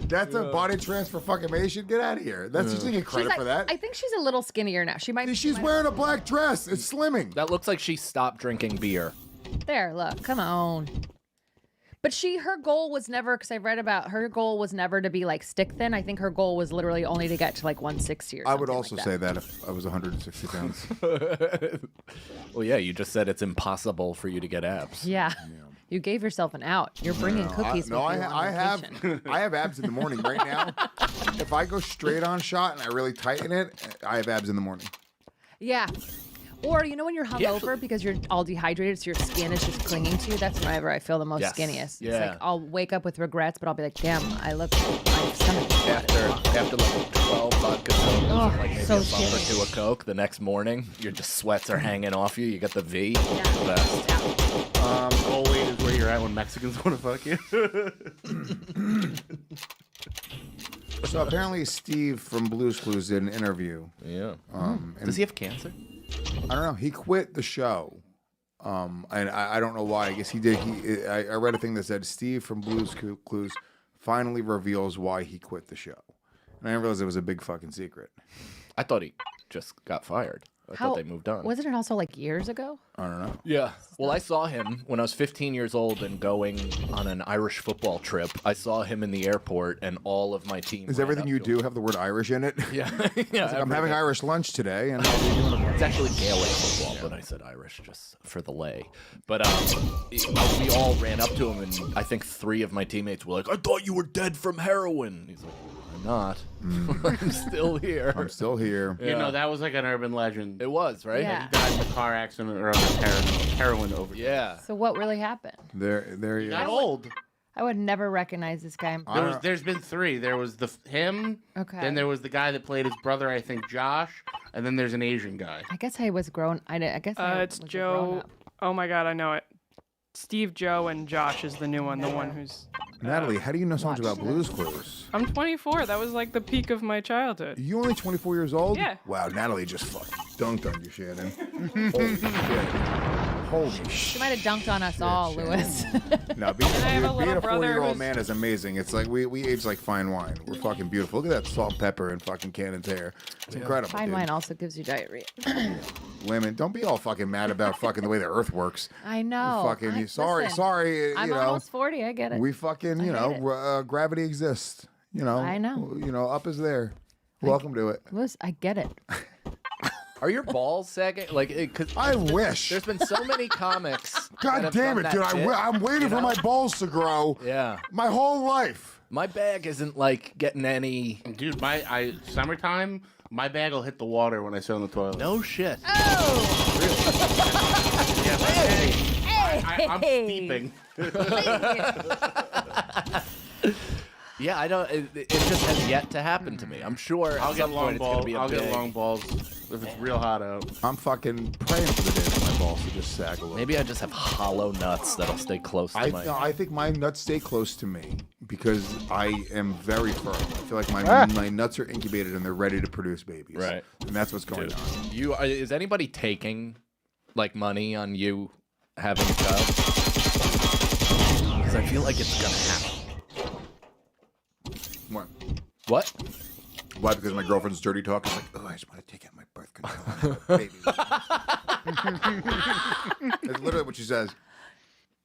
That's a body transformation. Get out of here. That's just get credit She's for like- that. I think she's a little skinnier now. She might. She's wearing a black dress. It's slimming. that looks like she stopped drinking beer. There, look, come on. But her goal was never, because I read about her goal was never to be like stick thin. I think her goal was literally only to get to like 160 or something. I would also like say that if I was 160 pounds. Well, yeah, you just said it's impossible for you to get abs. Yeah. You gave yourself an out. You're bringing cookies with you on vacation. I have abs in the morning right now. If I go straight on shot and I really tighten it, I have abs in the morning. Yeah. Or when you're hungover because you're all dehydrated, so your skin is just clinging to you. That's whenever I feel the most Yes. skinniest. Yeah. It's like I'll wake up with regrets, but I'll be like, damn, I look my stomach. After like 12 vodka sodas Oh, and like maybe so a bump or shitty. two of Coke, the next morning, your just sweats are hanging off you. You got the V. Yeah. Best. Goal weight is where you're at when Mexicans want to fuck you. So apparently Steve from Blue's Clues did an interview. Yeah. And Does he have cancer? I don't know. He quit the show. And I don't know why. I guess he did. I read a thing that said Steve from Blue's Clues finally reveals why he quit the show. And I didn't realize it was a big fucking secret. I thought he just got fired. I thought they moved on. Wasn't it also like years ago? I don't know. Yeah. Well, I saw him when I was 15 years old and going on an Irish football trip. I saw him in the airport, and all of my team. Does ran everything up you to him. do have the word Irish in it? Yeah. yeah. It's like, I'm having everything. Irish lunch today, and I'll be doing It's actually Gaelic football, but I said Irish just for the lay. But we all ran up to him, and I think 3 of my teammates were like, "I thought you were dead from heroin." He's like, "I'm not. I'm still here." I'm still here. You know, that was like an urban legend. It was, right? Yeah. He died in a car accident or on a heroin overdose. Yeah. So what really happened? There you Got go. old. I would never recognize this guy. There's been 3. There was him. Okay. Then there was the guy that played his brother, I think Josh, and then there's an Asian guy. I guess I was grown. I guess I It's was Joe. Oh my god, I know it. Steve, Joe, and Josh is the new one. The one who's Natalie, how do you know so much about Blue's Clues? I'm 24. That was like the peak of my childhood. You only 24 years old? Yeah. Wow, Natalie just fucking dunked on you, Shannon. Holy shit. Holy shit. She might have dunked on us all, Lewis. No, being I have a a little brother 40-year-old who's- man is amazing. It's like we age like fine wine. We're fucking beautiful. Look at that salt and pepper and fucking Cannon's hair. It's incredible. Fine dude. wine also gives you diarrhea. Women, don't be all fucking mad about fucking the way the earth works. I know. Fucking, sorry, listen, sorry. I'm you know, almost 40. I get it. we fucking, you I hate know, gravity exists. You know, I know. You know, up is there. Welcome to it. Lewis, I get it. Are your balls sagging? Like, cause I wish. there's been so many comics. that God have damn done it, dude! that bit, I'm waiting you for know? my balls to grow. Yeah. My whole life. My bag isn't like getting any. Dude, summertime, my bag will hit the water when I sit on the toilet. No shit. Oh! Yeah, my bag. I'm Hey! steeping. Yeah, I don't. It just has yet to happen to me. I'm sure I'll at get some long point it's gonna balls. be a I'll big. get long balls if it's real hot out. I'm fucking praying for the day for my balls to just sag a little. Maybe I just have hollow nuts that'll stay close to my. I think my nuts stay close to me because I am very firm. I feel like my nuts are incubated and they're ready to produce babies. Right. And that's what's going on. Is anybody taking like money on you having a child? Because I feel like it's gonna happen. What? What? Why? Because my girlfriend's dirty talk is like, oh, I just want to take out my birth control. Baby. That's literally what she says.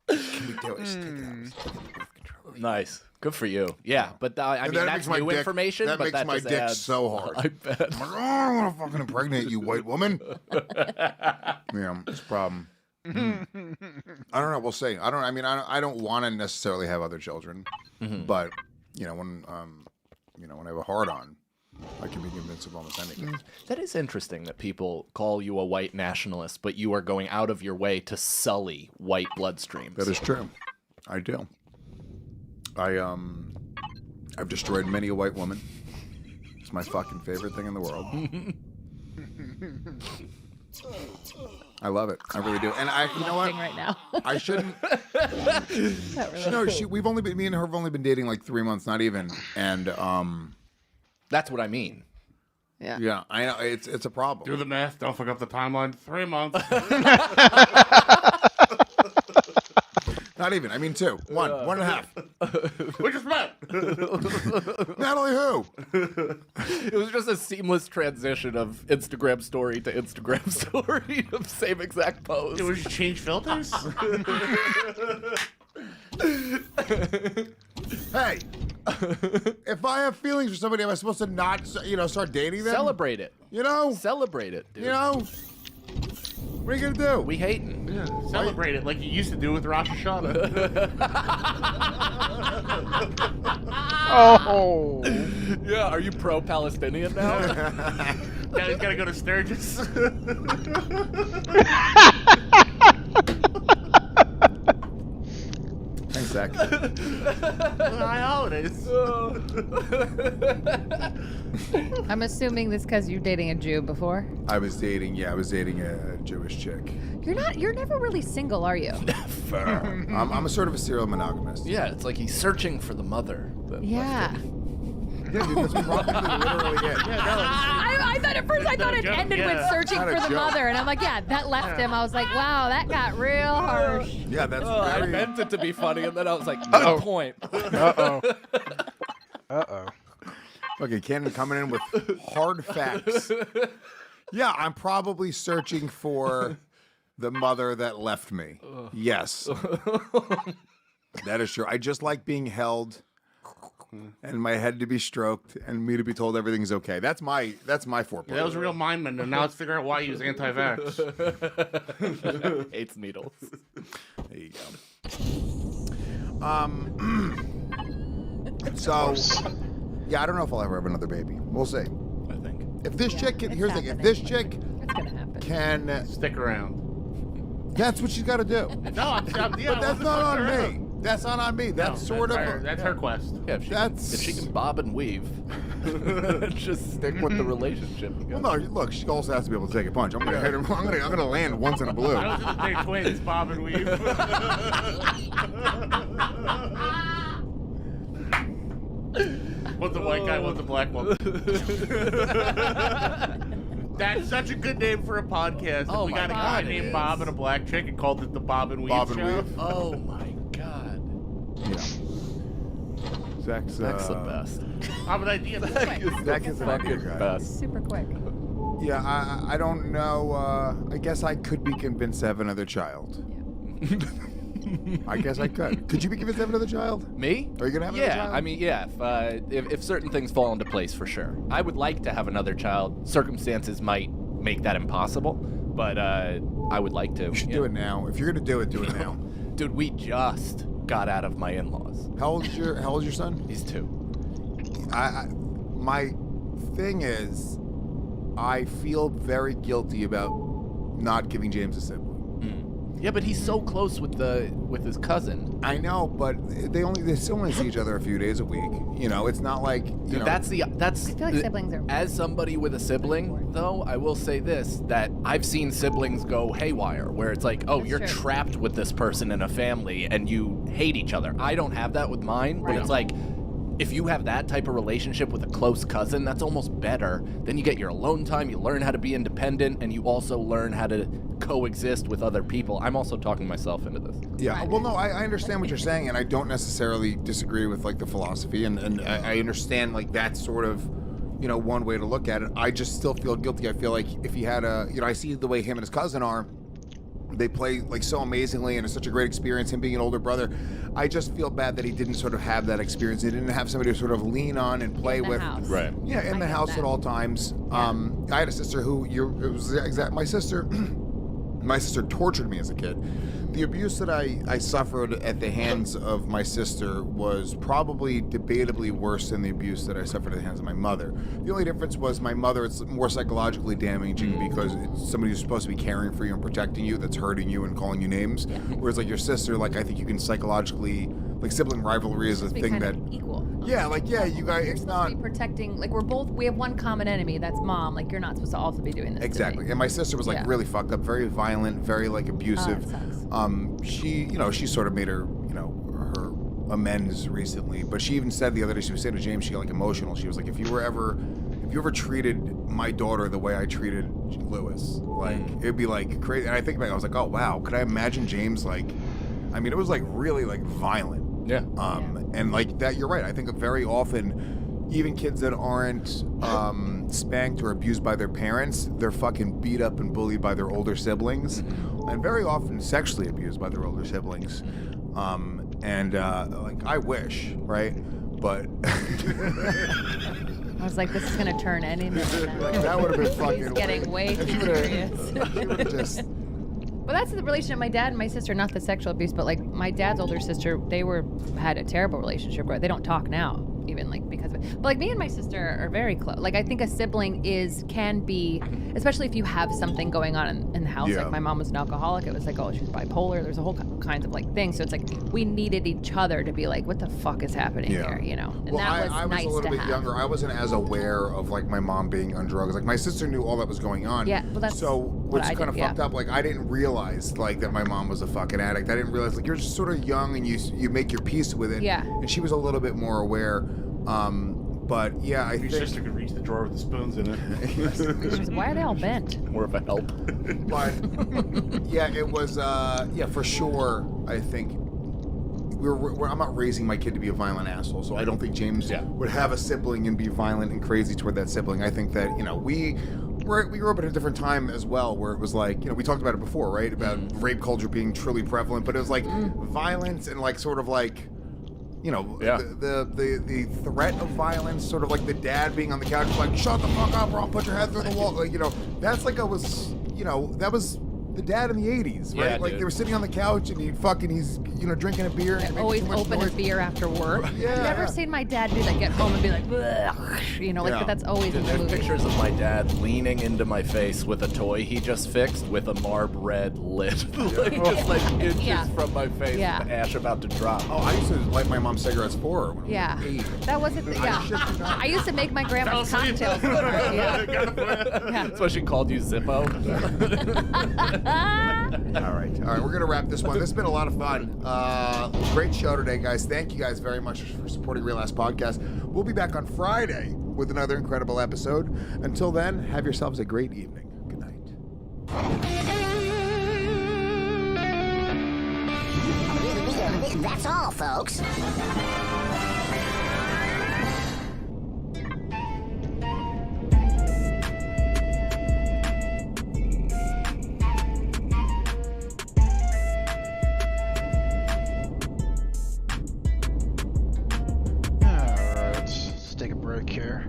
Can we do it? Just take it out. Just take out the birth control. Nice. Good for you. Yeah, but I And mean that that's makes my new dick- information. that but makes that my just dick adds, so hard. I bet. I'm like, oh, I want to fucking impregnate you, white woman. Yeah, it's a problem. I don't know. We'll see. I don't want to necessarily have other children, but when I have a hard on, I can be convinced of almost anything. That is interesting that people call you a white nationalist, but you are going out of your way to sully white bloodstreams. That is true. I do. I've destroyed many a white woman. It's my fucking favorite thing in the world. I love it. I really do. And you know what? Right now. I shouldn't. No, me and her have only been dating like 3 months, not even. And that's what I mean. Yeah. Yeah, I know it's a problem. Do the math. Don't fuck up the timeline. 3 months. Not even. I mean 2. 1. 1.5. We just met. Natalie who? It was just a seamless transition of Instagram story to Instagram story of same exact pose. It was change filters. Hey, if I have feelings for somebody, am I supposed to not, start dating them? Celebrate it. Celebrate it, dude. What are you gonna do? We hating. Yeah, celebrate it like you used to do with Rosh Hashanah. Oh. Yeah, are you pro-Palestinian now? Now he's gotta go to Sturgis. Thanks, Zach. High holidays. I'm assuming this because you're dating a Jew before. I was dating a Jewish chick. You're never really single, are you? I'm a sort of a serial monogamist. Yeah, it's like he's searching for the mother. that Yeah. left him. Yeah, dude, that's probably literally it. I thought at first it joke, ended yeah. with searching Not a for the joke. mother, and I'm like, yeah, that left him. I was like, wow, that got real harsh. Yeah, that's I very. meant it to be funny, and then I was like, good point. Uh-oh. Uh-oh. Okay, Cannon coming in with hard facts. Yeah, I'm probably searching for the mother that left me. Yes. That is true. I just like being held and my head to be stroked and me to be told everything's okay. That's my foreplay. That was a real mind bender. Now let's figure out why he was anti-vax. Hates needles. There you go. So, yeah, I don't know if I'll ever have another baby. We'll see. I think. If this chick can, it's here's the thing. If happening. this chick It's gonna happen. can, Stick around. that's what she's got to do. No, I'm yeah, But that's not on me. That's not on me. That's sort of. That's her quest. Yeah, if she can bob and weave, just stick with the relationship. Well, no, look, she also has to be able to take a punch. I'm gonna hit her. I'm gonna land once in a blue. I don't think they're twins, Bob and Weave. One's a white guy, one's a black woman. That's such a good name for a podcast. Oh we got a my guy God, named it Bob is. and a black chick and called it the Bob and Weave Bob and Show. Weave. Oh my God. Yeah. Zach's That's the best. I have an idea. Zach is an idea guy. Best. Super quick. Yeah, I don't know. I guess I could be convinced to have another child. I guess I could. Could you be convinced to have another child? Me? Are you gonna have another Yeah, child? I mean, yeah. If certain things fall into place, for sure. I would like to have another child. Circumstances might make that impossible, but I would like to. You should do it now. If you're gonna do it now. Dude, we just got out of my in-laws. How old's your son? He's 2. My thing is, I feel very guilty about not giving James a sibling. Yeah, but he's so close with his cousin. I know, but they still only see each other a few days a week. You know, it's not like you know. That's I feel like siblings are. As somebody with a sibling, though, I will say this: that I've seen siblings go haywire, where it's like, oh, That's you're true. trapped with this person in a family, and you hate each other. I don't have that with mine, but it's like, if you have that type of relationship with a close cousin, that's almost better. Then you get your alone time, you learn how to be independent, and you also learn how to coexist with other people. I'm also talking myself into this. Yeah, well, no, I understand what you're saying, and I don't necessarily disagree with like the philosophy, and I understand like that sort of, you know, one way to look at it. I just still feel guilty. I feel like if he had I see the way him and his cousin are. They play like so amazingly, and it's such a great experience. Him being an older brother, I just feel bad that he didn't sort of have that experience. He didn't have somebody to sort of lean on and play with. House. Right. Yeah, in the house at all times. I had a sister who my sister. My sister tortured me as a kid. The abuse that I suffered at the hands of my sister was probably debatably worse than the abuse that I suffered at the hands of my mother. The only difference was my mother, it's more psychologically damaging because it's somebody who's supposed to be caring for you and protecting you that's hurting you and calling you names. Whereas like your sister, like I think you can psychologically, like sibling rivalry is a Be thing kind that... of equal. Yeah, like, yeah, you guys, it's not... Be protecting, like we have one common enemy, that's mom. Like you're not supposed to also be doing this. Exactly. To me. And my sister was like really fucked up, very violent, very like abusive. that sucks. She sort of made her, her amends recently, but she even said the other day, she was saying to James, she got like emotional. She was like, if you ever treated my daughter the way I treated Lewis, like it'd be like crazy. And I think about it, I was like, oh wow, could I imagine James like, I mean, it was like really like violent. Yeah. And like that, you're right. I think very often, even kids that aren't spanked or abused by their parents, they're fucking beat up and bullied by their older siblings, and very often sexually abused by their older siblings. Like I wish, right? But I was like, this is gonna turn any minute now. like, that would have been fucking. He's getting way if too you would've- serious. you would've just. But that's the relationship. My dad and my sister, not the sexual abuse, but like my dad's older sister, they had a terrible relationship. They don't talk now, even like because of it. But like me and my sister are very close. Like I think a sibling can be, especially if you have something going on in the house. Yeah. Like my mom was an alcoholic. It was like, oh, she's bipolar. There's a whole kinds of like things. So it's like we needed each other to be like, what the fuck is happening here, you know? And Well, that was I was nice a little to bit have. younger. I wasn't as aware of like my mom being on drugs. Like my sister knew all that was going on. Yeah, well, that's so what what's I kind of did, yeah. fucked up. Like I didn't realize like that my mom was a fucking addict. I didn't realize like you're just sort of young and you make your peace with it. Yeah. And she was a little bit more aware. But yeah, I Your think. sister could reach the drawer with the spoons in it. Why are they all bent? More of a help. But yeah, it was for sure. I think I'm not raising my kid to be a violent asshole, so I don't think James would have a sibling and be violent and crazy toward that sibling. I think that we grew up at a different time as well, where it was like we talked about it before, right? About rape culture being truly prevalent, but it was like violence and like sort of like. The threat of violence, sort of like the dad being on the couch, like shut the fuck up, or I'll put your head through the wall. Like that's like that was the dad in the '80s, right? Yeah, like dude. they were sitting on the couch and he's drinking a beer. And Always making too much open noise. a beer after work. Yeah, I've never seen my dad do that. Get home and be like, "Ugh," but that's always in the There's movie. pictures of my dad leaning into my face with a toy he just fixed with a Marb red lid, just like inches from my face, with the ash about to drop. Oh, I used to light my mom's cigarettes for her when I was 8. That wasn't. I used to make my grandma's cocktails for her. Yeah. That's why she called you Zippo. All right. We're gonna wrap this one. This has been a lot of fun. Great show today, guys. Thank you guys very much for supporting Real Ass Podcast. We'll be back on Friday with another incredible episode. Until then, have yourselves a great evening. Good night. That's all, folks. Alright, let's take a break here.